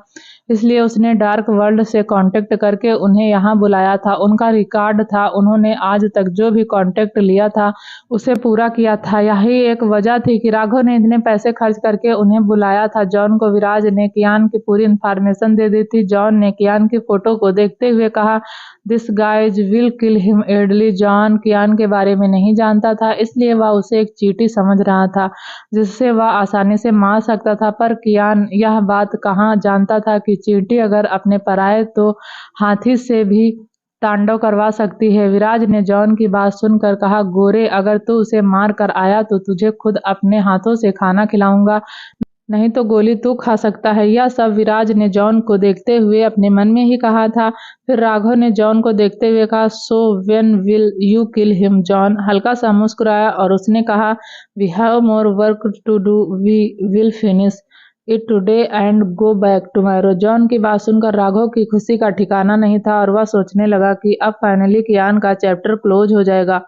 इसलिए उसने डार्क वर्ल्ड से कांटेक्ट करके उन्हें यहाँ बुलाया था। उनका रिकॉर्ड था, उन्होंने आज तक जो भी कांटेक्ट लिया था उसे पूरा किया था। यही एक वजह थी कि राघव ने इतने पैसे खर्च करके उन्हें बुलाया था। जॉन को विराज ने कियान की पूरी इन्फॉर्मेशन दे दी थी। जॉन ने कियान की फोटो को देखते हुए कहा, this guys will kill him Adley. John Kiaan के बारे में नहीं जानता था, इसलिए वह उसे एक चींटी समझ रहा था जिससे वह आसानी से मार सकता था। पर कियान यह बात कहाँ जानता था कि चींटी अगर अपने पर आए तो हाथी से भी तांडव करवा सकती है। विराज ने जॉन की बात सुनकर कहा, गोरे, अगर तू उसे मार कर आया तो तुझे खुद अपने हाथों से खाना खिलाऊंगा, नहीं तो गोली तू खा सकता है। यह सब विराज ने जॉन को देखते हुए अपने मन में ही कहा था। फिर राघव ने जॉन को देखते हुए कहा, so when will you kill him John? हल्का सा मुस्कुराया और उसने कहा, we have more work to do, we will finish it today and go back tomorrow. John की बात सुनकर राघव की खुशी का ठिकाना नहीं था, और वह सोचने लगा कि अब फाइनली कियान का चैप्टर क्लोज हो जाएगा।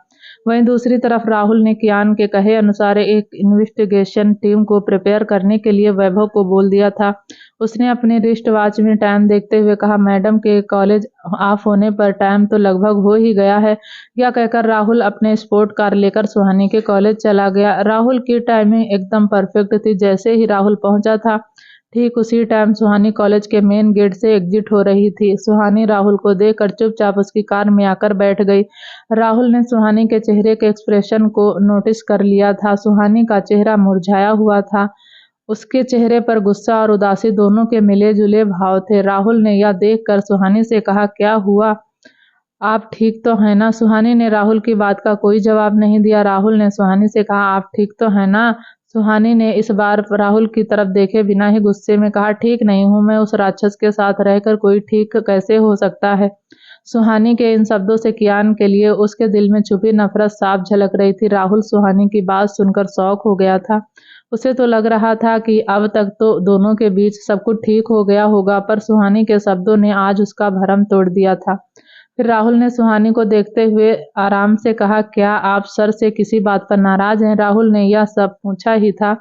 वहीं दूसरी तरफ राहुल ने कियान के कहे अनुसार एक इन्वेस्टिगेशन टीम को प्रिपेयर करने के लिए वैभव को बोल दिया था। उसने अपने रिस्ट वॉच में टाइम देखते हुए कहा, मैडम के कॉलेज ऑफ होने पर टाइम तो लगभग हो ही गया है। यह कहकर राहुल अपने स्पोर्ट कार लेकर सुहानी के कॉलेज चला गया। राहुल की टाइमिंग एकदम परफेक्ट थी। जैसे ही राहुल पहुंचा था, ठीक उसी टाइम सुहानी कॉलेज के मेन गेट से एग्जिट हो रही थी। सुहानी राहुल को देखकर चुपचाप उसकी कार में आकर बैठ गई। राहुल ने सुहानी के चेहरे के एक्सप्रेशन को नोटिस कर लिया था। सुहानी का चेहरा मुरझाया हुआ था। उसके चेहरे पर गुस्सा और उदासी दोनों के मिले जुले भाव थे। राहुल ने यह देखकर सुहानी से कहा, क्या हुआ, आप ठीक तो हैं ना? सुहानी ने राहुल की बात का कोई जवाब नहीं दिया। राहुल ने सुहानी से कहा, आप ठीक तो हैं ना? सुहानी ने इस बार राहुल की तरफ देखे बिना ही गुस्से में कहा, ठीक नहीं हूं मैं। उस राक्षस के साथ रहकर कोई ठीक कैसे हो सकता है? सुहानी के इन शब्दों से कियान के लिए उसके दिल में छुपी नफरत साफ झलक रही थी। राहुल सुहानी की बात सुनकर शॉक हो गया था। उसे तो लग रहा था कि अब तक तो दोनों के बीच सब कुछ ठीक हो गया होगा, पर सुहानी के शब्दों ने आज उसका भरम तोड़ दिया था। फिर राहुल ने सुहानी को देखते हुए आराम से कहा, क्या आप सर से किसी बात पर नाराज हैं? राहुल ने यह सब पूछा ही था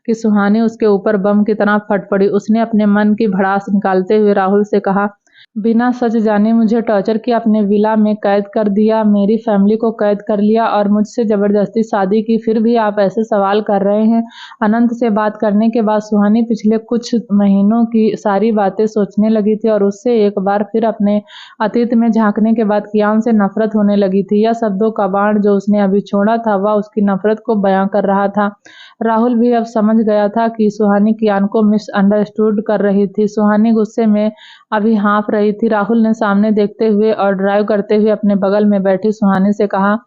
कि सुहानी उसके ऊपर बम की तरह फट पड़ी। उसने अपने मन की भड़ास निकालते हुए राहुल से कहा, बिना सच जाने मुझे टॉर्चर किया, अपने विला में कैद कर दिया, मेरी फैमिली को कैद कर लिया और मुझसे जबरदस्ती शादी की, फिर भी आप ऐसे सवाल कर रहे हैं। अनंत से बात करने के बाद सुहानी पिछले कुछ महीनों की सारी बातें सोचने लगी थी और उससे एक बार फिर अपने अतीत में झांकने के बाद कियान से नफरत होने लगी थी। यह शब्दों का बाण जो उसने अभी छोड़ा था वह उसकी नफरत को बयां कर रहा था। राहुल भी अब समझ गया था कि सुहानी कियान को मिसअंडरस्टूड कर रही थी। सुहानी गुस्से में अभी हाँफ रही थी। राहुल ने सामने देखते हुए और ड्राइव करते हुए अपने बगल में बैठी सुहानी से कहा,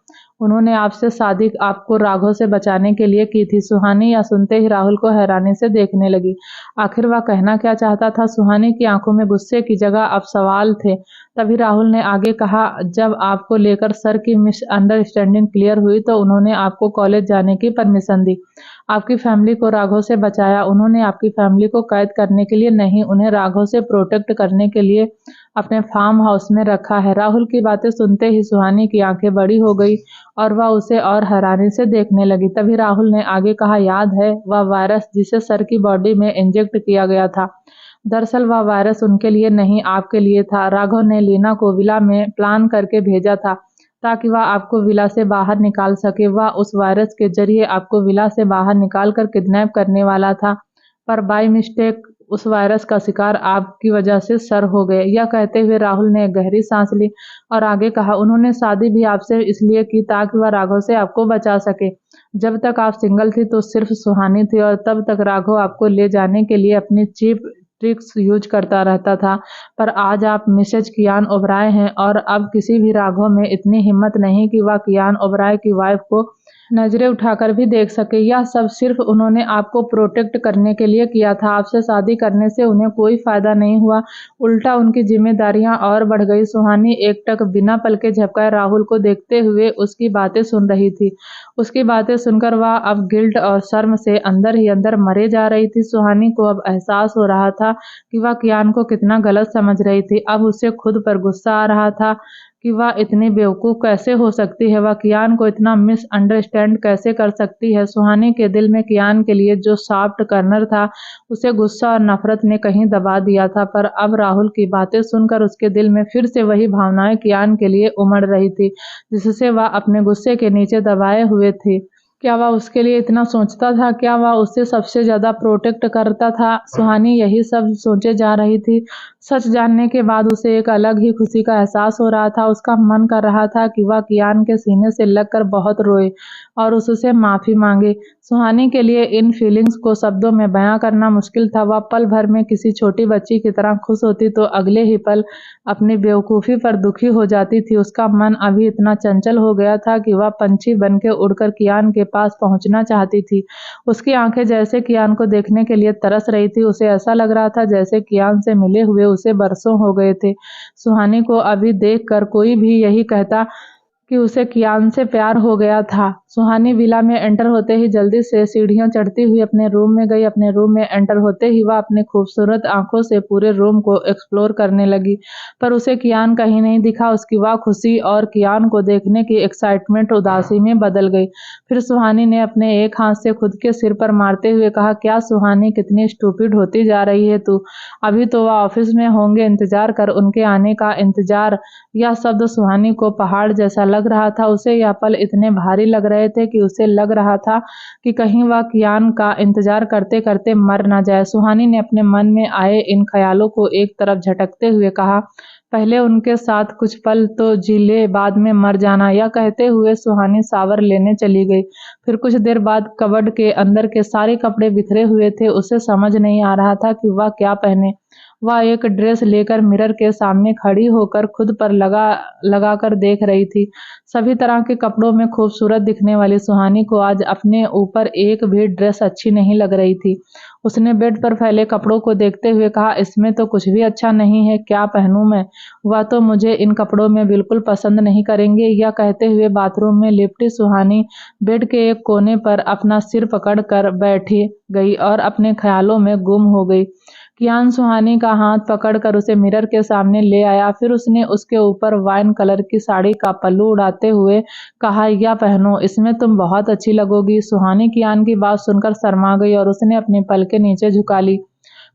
उन्होंने आपसे शादी आपको राघव से बचाने के लिए की थी। सुहानी यह सुनते ही राहुल को हैरानी से देखने लगी। आखिर वह कहना क्या चाहता था? सुहानी की आंखों में गुस्से की जगह अब सवाल थे। तभी राहुल ने आगे कहा, जब आपको लेकर सर की मिसअंडरस्टैंडिंग क्लियर हुई तो उन्होंने आपको कॉलेज जाने की परमिशन दी, आपकी फैमिली को राघव से बचाया। उन्होंने आपकी फैमिली को कैद करने के लिए नहीं, उन्हें राघव से प्रोटेक्ट करने के लिए अपने फार्म हाउस में रखा है। राहुल की बातें सुनते ही सुहानी की आंखें बड़ी हो गई और वह उसे और हैरानी से देखने लगी। तभी राहुल ने आगे कहा, याद है वह वायरस जिसे सर की बॉडी में इंजेक्ट किया गया था? दरअसल वह वायरस उनके लिए नहीं आपके लिए था। राघव ने लीना को विला में प्लान करके भेजा था ताकि वह आपको विला से बाहर निकाल सके। वह उस वायरस के जरिए आपको विला से बाहर निकाल कर किडनैप करने वाला था, पर बाय मिस्टेक उस वायरस का शिकार आपकी वजह से सर हो गए। यह कहते हुए राहुल ने गहरी सांस ली और आगे कहा, उन्होंने शादी भी आपसे इसलिए की ताकि वह राघव से आपको बचा सके। जब तक आप सिंगल थी तो सिर्फ सुहानी थी और तब तक राघव आपको ले जाने के लिए अपनी चीप ट्रिक्स यूज करता रहता था। पर आज आप मिसेज कियान ओबराय हैं और अब किसी भी राघव में इतनी हिम्मत नहीं कि वह कियान ओबराय की वाइफ को नजरें उठाकर भी देख सके। यह सब सिर्फ उन्होंने आपको प्रोटेक्ट करने के लिए किया था। आपसे शादी करने से उन्हें कोई फायदा नहीं हुआ, उल्टा उनकी जिम्मेदारियां और बढ़ गई। सुहानी एकटक बिना पलके झपकाए राहुल को देखते हुए उसकी बातें सुन रही थी। उसकी बातें सुनकर वह अब गिल्ट और शर्म से अंदर ही अंदर मरे जा रही थी। सुहानी को अब एहसास हो रहा था कि वह कियान को कितना गलत समझ रही थी। अब उसे खुद पर गुस्सा आ रहा था कि वह इतनी बेवकूफ़ कैसे हो सकती है, वह कियान को इतना मिसअंडरस्टैंड कैसे कर सकती है। सुहानी के दिल में कियान के लिए जो सॉफ्ट कॉर्नर था उसे गुस्सा और नफरत ने कहीं दबा दिया था, पर अब राहुल की बातें सुनकर उसके दिल में फिर से वही भावनाएं कियान के लिए उमड़ रही थी जिससे वह अपने गुस्से के नीचे दबाए हुए थी। क्या वह उसके लिए इतना सोचता था? क्या वह उससे सबसे ज्यादा प्रोटेक्ट करता था? सुहानी यही सब सोचे जा रही थी। सच जानने के बाद उसे एक अलग ही खुशी का एहसास हो रहा था। उसका मन कर रहा था कि वह कियान के सीने से लगकर बहुत रोए और उससे माफी मांगे। सुहानी के लिए इन फीलिंग्स को शब्दों में बयां करना मुश्किल था। वह पल भर में किसी छोटी बच्ची की तरह खुश होती तो अगले ही पल अपनी बेवकूफी पर दुखी हो जाती थी। उसका मन अभी इतना चंचल हो गया था कि वह पंछी बनके उड़कर कियान के पास पहुंचना चाहती थी। उसकी आंखें जैसे कियान को देखने के लिए तरस रही थी। उसे ऐसा लग रहा था जैसे कियान से मिले हुए उसे बरसों हो गए थे। सुहानी को अभी देखकर कोई भी यही कहता कि उसे कियान से प्यार हो गया था। सुहानी विला में एंटर होते ही जल्दी से सीढ़ियां चढ़ती हुई अपने रूम में गई। अपने रूम में एंटर होते ही वह अपने खूबसूरत आंखों से पूरे रूम को एक्सप्लोर करने लगी, पर उसे कियान कहीं नहीं दिखा। उसकी वह खुशी और कियान को देखने की एक्साइटमेंट उदासी में बदल गई। फिर सुहानी ने अपने एक हाथ से खुद के सिर पर मारते हुए कहा, क्या सुहानी, कितनी स्टूपिड होती जा रही है तू। अभी तो वह ऑफिस में होंगे, इंतजार कर, उनके आने का इंतजार। यह शब्द सुहानी को पहाड़ जैसा लग रहा था। उसे यह पल इतने भारी लग रहे थे कि उसे लग रहा था कि कहीं वह कियान का इंतजार करते करते मर न जाए। सुहानी ने अपने मन में आए इन ख्यालों को एक तरफ झटकते हुए कहा, पहले उनके साथ कुछ पल तो जी ले, बाद में मर जाना। यह कहते हुए सुहानी शावर लेने चली गई। फिर कुछ देर बाद कबर्ड के अंदर के सारे कपड़े बिखरे हुए थे। उसे समझ नहीं आ रहा था कि वह क्या पहने। वह एक ड्रेस लेकर मिरर के सामने खड़ी होकर खुद पर लगा कर देख रही थी। सभी तरह के कपड़ों में खूबसूरत दिखने वाली सुहानी को आज अपने ऊपर एक भी ड्रेस अच्छी नहीं लग रही थी। उसने बेड पर फैले कपड़ों को देखते हुए कहा, इसमें तो कुछ भी अच्छा नहीं है, क्या पहनूं मैं। वह तो मुझे इन कपड़ों में बिल्कुल पसंद नहीं करेंगे। यह कहते हुए बाथरूम में लिपटी सुहानी बेड के एक कोने पर अपना सिर पकड़ कर बैठी गई और अपने ख्यालों में गुम हो गई। कियान सुहानी का हाथ पकड़कर उसे मिरर के सामने ले आया। फिर उसने उसके ऊपर वाइन कलर की साड़ी का पल्लू उड़ाते हुए कहा, यह पहनो, इसमें तुम बहुत अच्छी लगोगी। सुहानी कियान की बात सुनकर शर्मा गई और उसने अपनी पलकें नीचे झुका ली।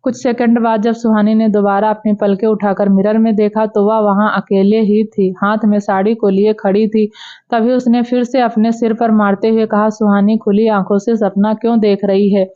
कुछ सेकंड बाद जब सुहानी ने दोबारा अपनी पलकें उठाकर मिरर में देखा तो वह वहां अकेले ही थी, हाथ में साड़ी को लिए खड़ी थी। तभी उसने फिर से अपने सिर पर मारते हुए कहा, सुहानी, खुली आंखों से सपना क्यों देख रही है।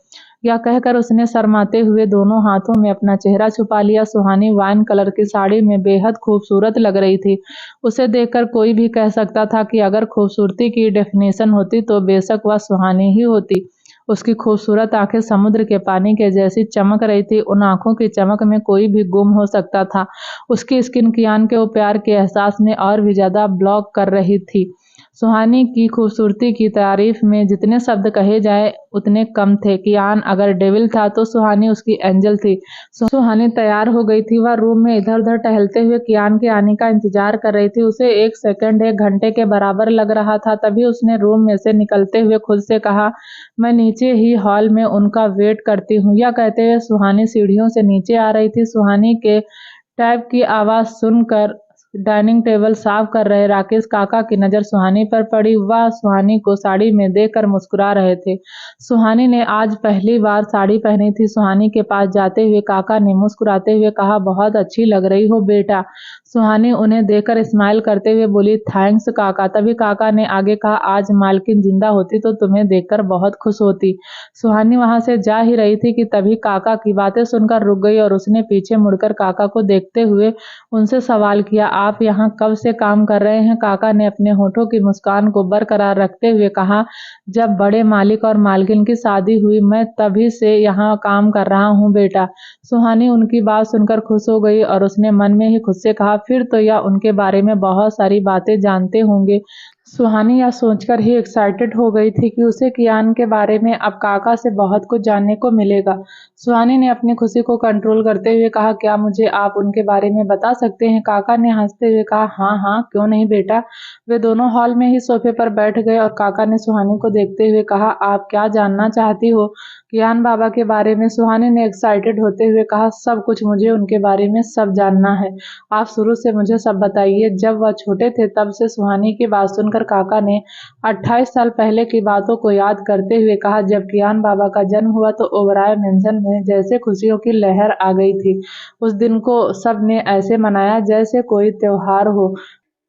यह कहकर उसने शर्माते हुए दोनों हाथों में अपना चेहरा छुपा लिया। सुहानी वाइन कलर की साड़ी में बेहद खूबसूरत लग रही थी। उसे देखकर कोई भी कह सकता था कि अगर खूबसूरती की डेफिनेशन होती तो बेशक वह सुहानी ही होती। उसकी खूबसूरत आंखें समुद्र के पानी के जैसी चमक रही थी। उन आंखों की चमक में कोई भी गुम हो सकता था। उसकी स्किन कियान के वो प्यार के एहसास में और भी ज्यादा ब्लॉक कर रही थी। सुहानी की खूबसूरती की तारीफ में जितने शब्द कहे जाए उतने कम थे। कियान अगर डेविल था तो सुहानी उसकी एंजल थी। सुहानी तैयार हो गई थी। वह रूम में इधर उधर टहलते हुए कियान के आने का इंतजार कर रही थी। उसे एक सेकंड एक घंटे के बराबर लग रहा था। तभी उसने रूम में से निकलते हुए खुद से कहा, मैं नीचे ही हॉल में उनका वेट करती हूँ। यह कहते हुए सुहानी सीढ़ियों से नीचे आ रही थी। सुहानी के टैब की आवाज सुनकर डाइनिंग टेबल साफ कर रहे राकेश काका की नजर सुहानी पर पड़ी। वह सुहानी को साड़ी में देखकर मुस्कुरा रहे थे। सुहानी ने आज पहली बार साड़ी पहनी थी। सुहानी के पास जाते हुए काका ने मुस्कुराते हुए कहा, बहुत अच्छी लग रही हो बेटा। सुहानी उन्हें देखकर स्माइल करते हुए बोली, थैंक्स काका। तभी काका ने आगे कहा, आज मालकिन जिंदा होती तो तुम्हें देखकर बहुत खुश होती। सुहानी वहां से जा ही रही थी कि तभी काका की बातें सुनकर रुक गई और उसने पीछे मुड़कर काका को देखते हुए उनसे सवाल किया, आप यहाँ कब से काम कर रहे हैं। काका ने अपने होठों की मुस्कान को बरकरार रखते हुए कहा, जब बड़े मालिक और मालकिन की शादी हुई मैं तभी से यहाँ काम कर रहा हूँ बेटा। सुहानी उनकी बात सुनकर खुश हो गई और उसने मन में ही खुद से कहा, फिर तो यह उनके बारे में बहुत सारी बातें जानते होंगे। सुहानी यह सोचकर ही एक्साइटेड हो गई थी कि उसे कियान के बारे में अब काका से बहुत कुछ जानने को मिलेगा। सुहानी ने अपनी खुशी को कंट्रोल करते हुए कहा, क्या मुझे आप उनके बारे में बता सकते हैं। काका ने हंसते हुए कहा, हाँ हाँ, क्यों नहीं बेटा। वे दोनों हॉल में ही सोफे पर बैठ गए और काका ने सुहानी को देखते हुए कहा, आप क्या जानना चाहती हो। कियान बाबा के बारे में। सुहानी ने एक्साइटेड होते हुए कहा, सब कुछ, मुझे उनके बारे में सब जानना है। आप शुरू से मुझे सब बताइए। जब वह छोटे थे तब से। सुहानी की बात सुनकर काका ने 28 साल पहले की बातों को याद करते हुए कहा, जब कियान बाबा का जन्म हुआ तो ओबराय मेंशन में जैसे खुशियों की लहर आ गई थी। उस दिन को सब ने ऐसे मनाया जैसे कोई त्योहार हो।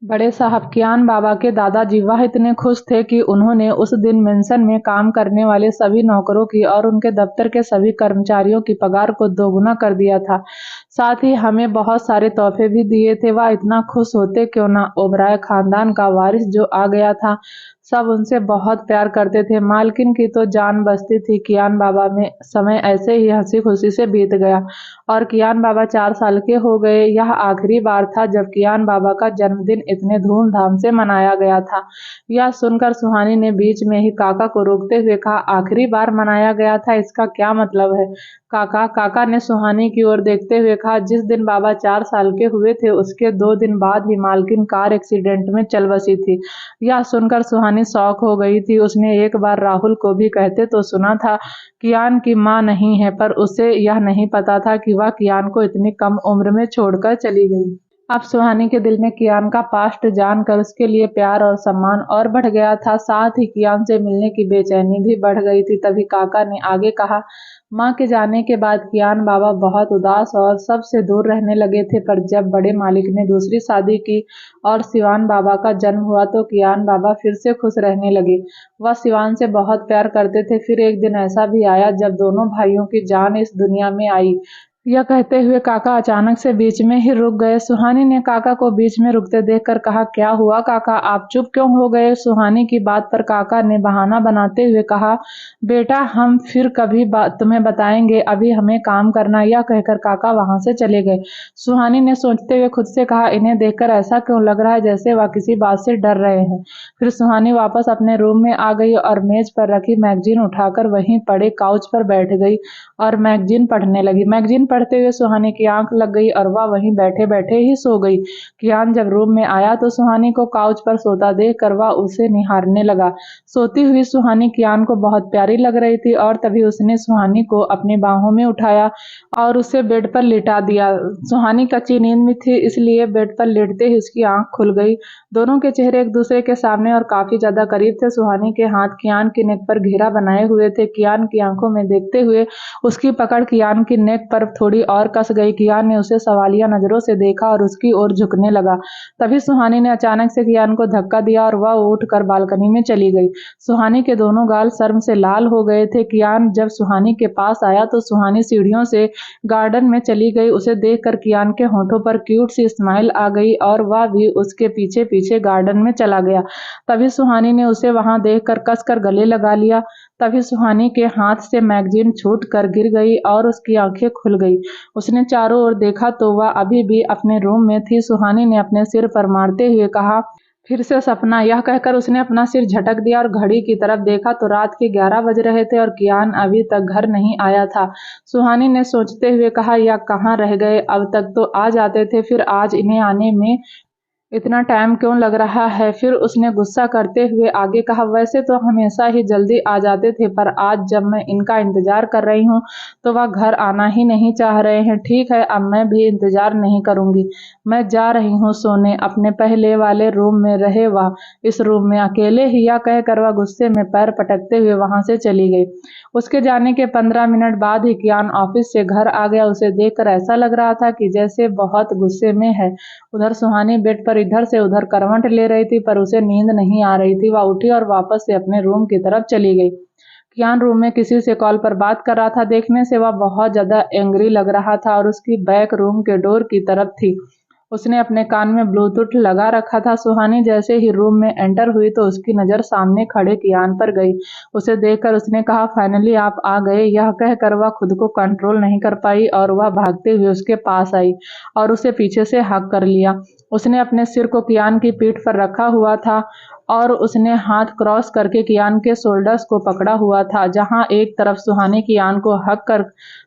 बड़े साहब कियान बाबा के दादाजी वह इतने खुश थे कि उन्होंने उस दिन मेंशन में काम करने वाले सभी नौकरों की और उनके दफ्तर के सभी कर्मचारियों की पगार को दोगुना कर दिया था। साथ ही हमें बहुत सारे तोहफे भी दिए थे। वह इतना खुश होते क्यों ना। ओबराय खानदान का वारिस जो आ गया था, सब उनसे बहुत प्यार करते थे। मालकिन की तो जान बसती थी। कियान बाबा में समय ऐसे ही हंसी खुशी से बीत गया और कियान बाबा 4 साल के हो गए। यह आखिरी बार था जब कियान बाबा का जन्मदिन इतने धूमधाम से मनाया गया था। यह सुनकर सुहानी ने बीच में ही काका को रोकते हुए कहा, आखिरी बार मनाया गया था, इसका क्या मतलब है। काका ने सुहानी की ओर देखते हुए कहा, जिस दिन बाबा 4 साल के हुए थे उसके 2 दिन बाद ही मालकिन कार एक्सीडेंट में चल बसी थी। यह सुनकर सुहानी शॉक हो गई थी। उसने एक बार राहुल को भी कहते तो सुना था कियान की मां नहीं है, पर उसे यह नहीं पता था कि वह कियान को इतनी कम उम्र में छोड़कर चली गई। अब सुहानी के दिल में कियान का पास्ट जानकर उसके लिए प्यार और सम्मान और बढ़ गया था। साथ ही कियान से मिलने की बेचैनी भी बढ़ गई थी। तभी काका ने आगे कहा, माँ के जाने के बाद कियान बाबा बहुत उदास और सबसे दूर रहने लगे थे, पर जब बड़े मालिक ने दूसरी शादी की और सिवान बाबा का जन्म हुआ तो कियान बाबा फिर से खुश रहने लगे। वह सिवान से बहुत प्यार करते थे। फिर एक दिन ऐसा भी आया जब दोनों भाइयों की जान इस दुनिया में आई। यह कहते हुए काका अचानक से बीच में ही रुक गए। सुहानी ने काका को बीच में रुकते देखकर कहा, क्या हुआ काका, आप चुप क्यों हो गए? सुहानी की बात पर काका ने बहाना बनाते हुए कहा, बेटा हम फिर कभी तुम्हें बताएंगे, अभी हमें काम करना। यह कहकर काका वहां से चले गए। सुहानी ने सोचते हुए खुद से कहा, इन्हें देखकर ऐसा क्यों लग रहा है जैसे वह किसी बात से डर रहे हैं। फिर सुहानी वापस अपने रूम में आ गई और मेज पर रखी मैगजीन उठाकर वहीं पड़े काउच पर बैठ गई और मैगजीन पढ़ने लगी। मैगजीन पढ़ते हुए सुहानी की आंख लग गई और वह वहीं बैठे बैठे ही सो गई। कियान जब रूम में आया तो सुहानी को काउच पर सोता देखकर वह उसे निहारने लगा। सोती हुई सुहानी कियान को बहुत प्यारी लग रही थी और तभी उसने सुहानी को अपनी बाहों में उठाया और उसे बेड पर लिटा दिया। सुहानी कच्ची नींद में थी, इसलिए बेड पर लेटते ही उसकी आंख खुल गई। दोनों के चेहरे एक दूसरे के सामने और काफी ज्यादा करीब थे। सुहानी के हाथ कियान की नेक पर घेरा बनाए हुए थे। कियान की आंखों में देखते हुए उसकी पकड़ कियान की नेक पर थोड़ी और कस गई। कियान ने उसे सवालिया नजरों से देखा और उसकी ओर झुकने लगा। तभी सुहानी ने अचानक से कियान को धक्का दिया और वह उठकर बालकनी में चली गई। सुहानी के दोनों गाल शर्म से लाल हो गए थे। कियान जब सुहानी के पास आया तो सुहानी सीढ़ियों से गार्डन में चली गई। उसे देखकर कियान के होठों पर क्यूट सी स्माइल आ गई और वह भी उसके पीछे पीछे गार्डन में चला गया। तभी सुहानी ने उसे वहां देखकर कसकर गले लगा लिया। तभी सुहानी के हाथ से मैगजीन छूट कर गिर गई और उसकी आंखें खुल गई। उसने चारों ओर देखा तो वह अभी भी अपने रूम में थी। सुहानी ने अपने सिर पर मारते हुए कहा, फिर से सपना। यह कहकर उसने अपना सिर झटक दिया और घड़ी की तरफ देखा तो रात के 11 बज रहे थे और कियान अभी तक घर नहीं आया था। सुहानी ने सोचते हुए कहा, यह कहाँ रह गए, अब तक तो आ जाते थे, फिर आज इन्हें आने में इतना टाइम क्यों लग रहा है? फिर उसने गुस्सा करते हुए आगे कहा, वैसे तो हमेशा ही जल्दी आ जाते थे, पर आज जब मैं इनका इंतजार कर रही हूँ तो वह घर आना ही नहीं चाह रहे हैं। ठीक है, अब मैं भी इंतजार नहीं करूंगी, मैं जा रही हूँ सोने, अपने पहले वाले रूम में रहे वह इस रूम में अकेले ही। या कहकर वह गुस्से में पैर पटकते हुए वहां से चली गई। उसके जाने के 15 मिनट बाद ही कियान ऑफिस से घर आ गया। उसे देखकर ऐसा लग रहा था कि जैसे बहुत गुस्से में है। उधर सुहानी बेड पर इधर से उधर करवट ले रही थी, पर उसे नींद नहीं आ रही थी। वह उठी और वापस से अपने रूम की तरफ चली गई। कियान रूम में किसी से कॉल पर बात कर रहा था। देखने से वह बहुत ज्यादा एंग्री लग रहा था और उसकी बैक रूम के डोर की तरफ थी। उसने अपने कान में ब्लूटूथ लगा रखा था। सुहानी जैसे ही रूम में एंटर हुई तो उसकी नजर सामने खड़े कियान पर गई। उसे देखकर उसने कहा, फाइनली आप आ गए। यह कहकर वह खुद को कंट्रोल नहीं कर पाई और वह भागते हुए उसके पास आई और उसे पीछे से हग कर लिया। उसने अपने सिर को कियान की पीठ पर रखा हुआ था और उसने हाथ क्रॉस करके कियान के शोल्डर्स को पकड़ा हुआ था। जहां एक तरफ सुहानी कियान को हक कर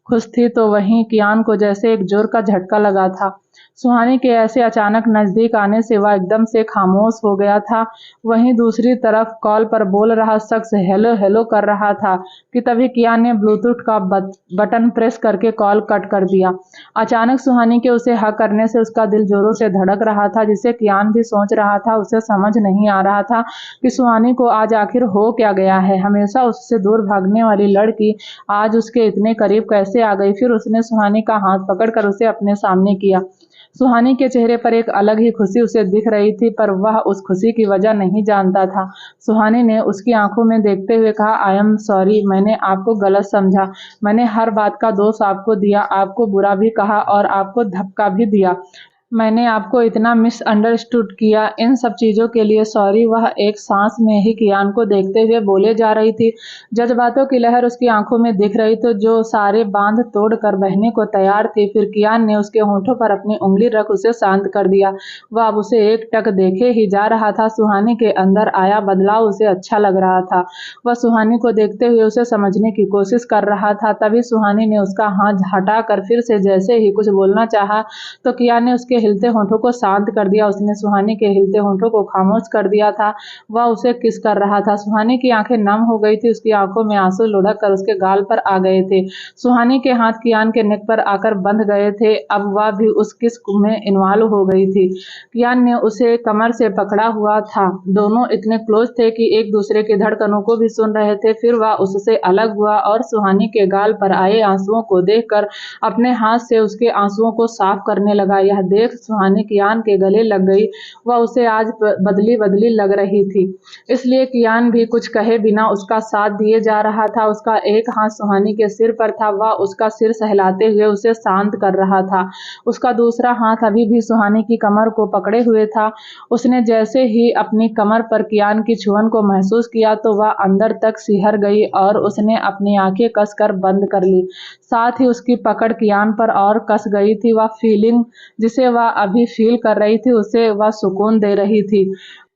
खुश थी तो वहीं कियान को जैसे एक जोर का झटका लगा था। सुहानी के ऐसे अचानक नजदीक आने से वह एकदम से खामोश हो गया था। वहीं दूसरी तरफ कॉल पर बोल रहा शख्स हेलो हेलो कर रहा था कि तभी कियान ने ब्लूटूथ का बटन प्रेस करके कॉल कट कर दिया। अचानक सुहानी के उसे हक करने से उसका दिल जोरों से धड़क रहा था, जिसे कियान भी सोच रहा था। उसे समझ नहीं आ रहा था कि सुहानी को आज आखिर हो क्या गया है। हमेशा उससे दूर भागने वाली लड़की आज उसके इतने करीब कैसे आ गई? फिर उसने सुहानी का हाथ पकड़कर उसे अपने सामने किया। सुहानी के चेहरे पर एक अलग ही खुशी उसे दिख रही थी, पर वह उस खुशी की वजह नहीं जानता था। सुहानी ने उसकी आंखों में देखते हुए कहा, आई एम सॉरी, मैंने आपको गलत समझा। मैंने हर बात का दोष आपको दिया, आपको बुरा भी कहा और आपको धक्का भी दिया। मैंने आपको इतना मिसअंडरस्टूड किया, इन सब चीज़ों के लिए सॉरी। वह एक सांस में ही कियान को देखते हुए बोले जा रही थी। जज्बातों की लहर उसकी आंखों में दिख रही थी जो सारे बांध तोड़कर बहने को तैयार थी। फिर कियान ने उसके होंठों पर अपनी उंगली रख उसे शांत कर दिया। वह अब उसे एक टक देखे ही जा रहा था। सुहानी के अंदर आया बदलाव उसे अच्छा लग रहा था। वह सुहानी को देखते हुए उसे समझने की कोशिश कर रहा था। तभी सुहानी ने उसका हाथ हटाकर फिर से जैसे ही कुछ बोलना चाहा तो कियान ने उसके हिलते होंठों को शांत कर दिया। उसने सुहानी के हिलते होंठों को खामोश कर दिया था। वह उसे किस कर रहा था। सुहानी की आंखें नम हो गई थी। उसकी आंखों में आंसू लुढ़क कर उसके गाल पर आ गए थे। सुहानी के हाथ कियान के नेक पर आकर बंध गए थे। अब वह भी उस किस में इन्वॉल्व हो गई थी। कियान ने उसे कमर से पकड़ा हुआ था। दोनों इतने क्लोज थे कि एक दूसरे की धड़कनों को भी सुन रहे थे। फिर वह उससे अलग हुआ और सुहानी के गाल पर आए आंसुओं को देखकर अपने हाथ से उसके आंसुओं को साफ करने लगा। यह देख सुहानी कियान के गले लग गई। वह उसे आज बदली बदली लग रही थी, इसलिए कियान भी कुछ कहे बिना उसका साथ दिए जा रहा था। उसका एक हाथ सुहानी के सिर पर था। वह उसका सिर सहलाते हुए उसे शांत कर रहा था। उसका दूसरा हाथ अभी भी सुहानी की कमर को पकड़े हुए था। उसने जैसे ही अपनी कमर पर कियान की छुअन को महसूस किया तो वह अंदर तक सिहर गई और उसने अपनी आंखें कसकर बंद कर ली। साथ ही उसकी पकड़ कियान पर और कस गई थी। वह फीलिंग जिसे वह अभी फील कर रही थी उसे वह सुकून दे रही थी।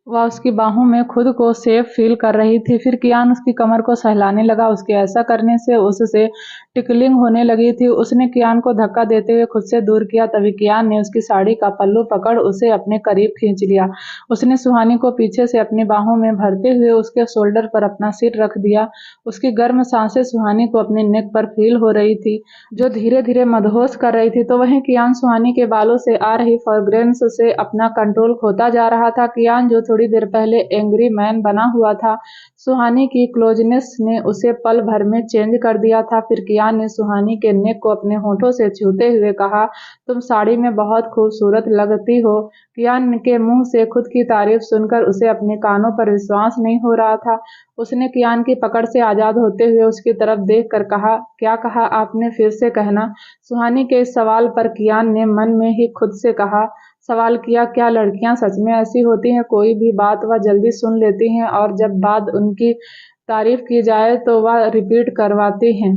वह उसकी बाहों में खुद को सेफ फील कर रही थी। फिर कियान उसकी कमर को सहलाने लगा। उसके ऐसा करने से उससे टिकलिंग होने लगी थी। उसने कियान को धक्का देते हुए खुद से दूर किया। तभी कियान ने उसकी साड़ी का पल्लू पकड़ उसे अपने करीब खींच लिया। उसने सुहानी को पीछे से अपनी बाहों में भरते हुए उसके शोल्डर पर अपना सिर रख दिया। उसकी गर्म सांसें सुहानी को अपने नेक पर फील हो रही थी जो धीरे धीरे मदहोश कर रही थी। तो वहीं कियान सुहानी के बालों से आ रही फ्रेग्रेंस से अपना कंट्रोल खोता जा रहा था। कियान जो थोड़ी देर पहले एंग्री मैन बना हुआ था, सुहानी की क्लोजनेस ने उसे पल भर में चेंज कर दिया था। फिर कियान ने सुहानी के नेक को अपने होठों से छूते हुए कहा, तुम साड़ी में बहुत खूबसूरत लगती हो। कियान के मुंह से खुद की तारीफ सुनकर उसे अपने कानों पर विश्वास नहीं हो रहा था। उसने कियान की पकड़ से आजाद होते हुए उसकी तरफ देख कर कहा, क्या कहा आपने, फिर से कहना। सुहानी के इस सवाल पर कियान ने मन में ही खुद से कहा, सवाल किया, क्या लड़कियां सच में ऐसी होती हैं? कोई भी बात वह जल्दी सुन लेती हैं और जब बात उनकी तारीफ की जाए तो वह रिपीट करवाती हैं।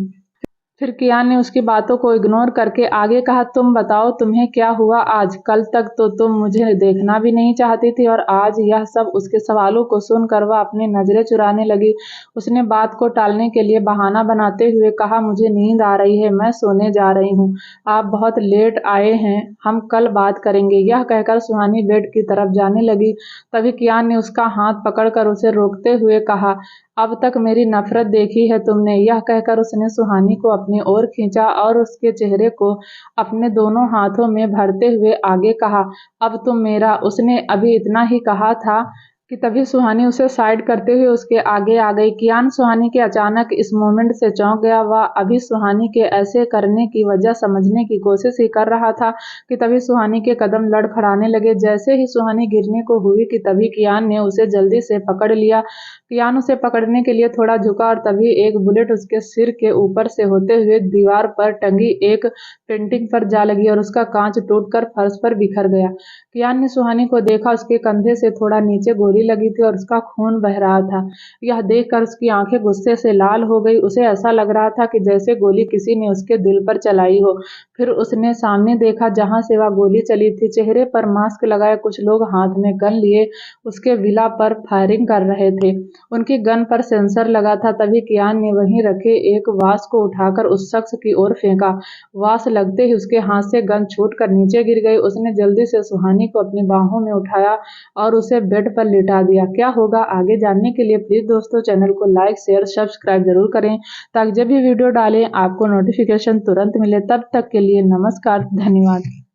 फिर कियान ने उसकी बातों को इग्नोर करके आगे कहा, तुम बताओ तुम्हें क्या हुआ आज? कल तक तो तुम मुझे देखना भी नहीं चाहती थी और आज यह सब। उसके सवालों को सुनकर वह अपनी नजरें चुराने लगी। उसने बात को टालने के लिए बहाना बनाते हुए कहा, मुझे नींद आ रही है, मैं सोने जा रही हूँ। आप बहुत लेट आए हैं, हम कल बात करेंगे। यह कहकर सुहानी बेड की तरफ जाने लगी। तभी कियान ने उसका हाथ पकड़कर उसे रोकते हुए कहा, अब तक मेरी नफरत देखी है तुमने। यह कहकर उसने सुहानी को अपनी ओर खींचा और उसके चेहरे को अपने दोनों हाथों में भरते हुए आगे कहा, अब तुम मेरा। उसने अभी इतना ही कहा था कि तभी सुहानी उसे साइड करते हुए उसके आगे आ गई। कियान सुहानी के अचानक इस मोमेंट से चौंक गया। वह अभी सुहानी के ऐसे करने की वजह समझने की कोशिश ही कर रहा था कि तभी सुहानी के कदम लड़खड़ाने लगे। जैसे ही सुहानी गिरने को हुई कि तभी कियान ने उसे जल्दी से पकड़ लिया। कियान उसे पकड़ने के लिए थोड़ा झुका और तभी एक बुलेट उसके सिर के ऊपर से होते हुए दीवार पर टंगी एक पेंटिंग पर जा लगी और उसका कांच टूटकर फर्श पर बिखर गया। कियान ने सुहानी को देखा। उसके कंधे से थोड़ा नीचे गोली लगी थी और उसका खून बह रहा था। यह देखकर उसकी आंखें गुस्से से लाल हो गई। उसे ऐसा लग रहा था कि जैसे गोली किसी ने उसके दिल पर चलाई हो। फिर उसने सामने देखा जहां से वह गोली चली थी। चेहरे पर मास्क लगाए कुछ लोग हाथ में गन लिए उसके विला पर फायरिंग कर रहे थे। उनकी गन पर सेंसर लगा था। तभी कियान ने वहीं रखे एक वास को उठाकर उस शख्स की ओर फेंका। वास लगते ही उसके हाथ से गन छूटकर नीचे गिर गई। उसने जल्दी से सुहानी को अपनी बाहों में उठाया और उसे बेड पर लिटा दिया। क्या होगा आगे जानने के लिए प्लीज दोस्तों चैनल को लाइक शेयर सब्सक्राइब जरूर करें ताकि जब भी वीडियो डालें आपको नोटिफिकेशन तुरंत मिले। तब तक के लिए नमस्कार, धन्यवाद।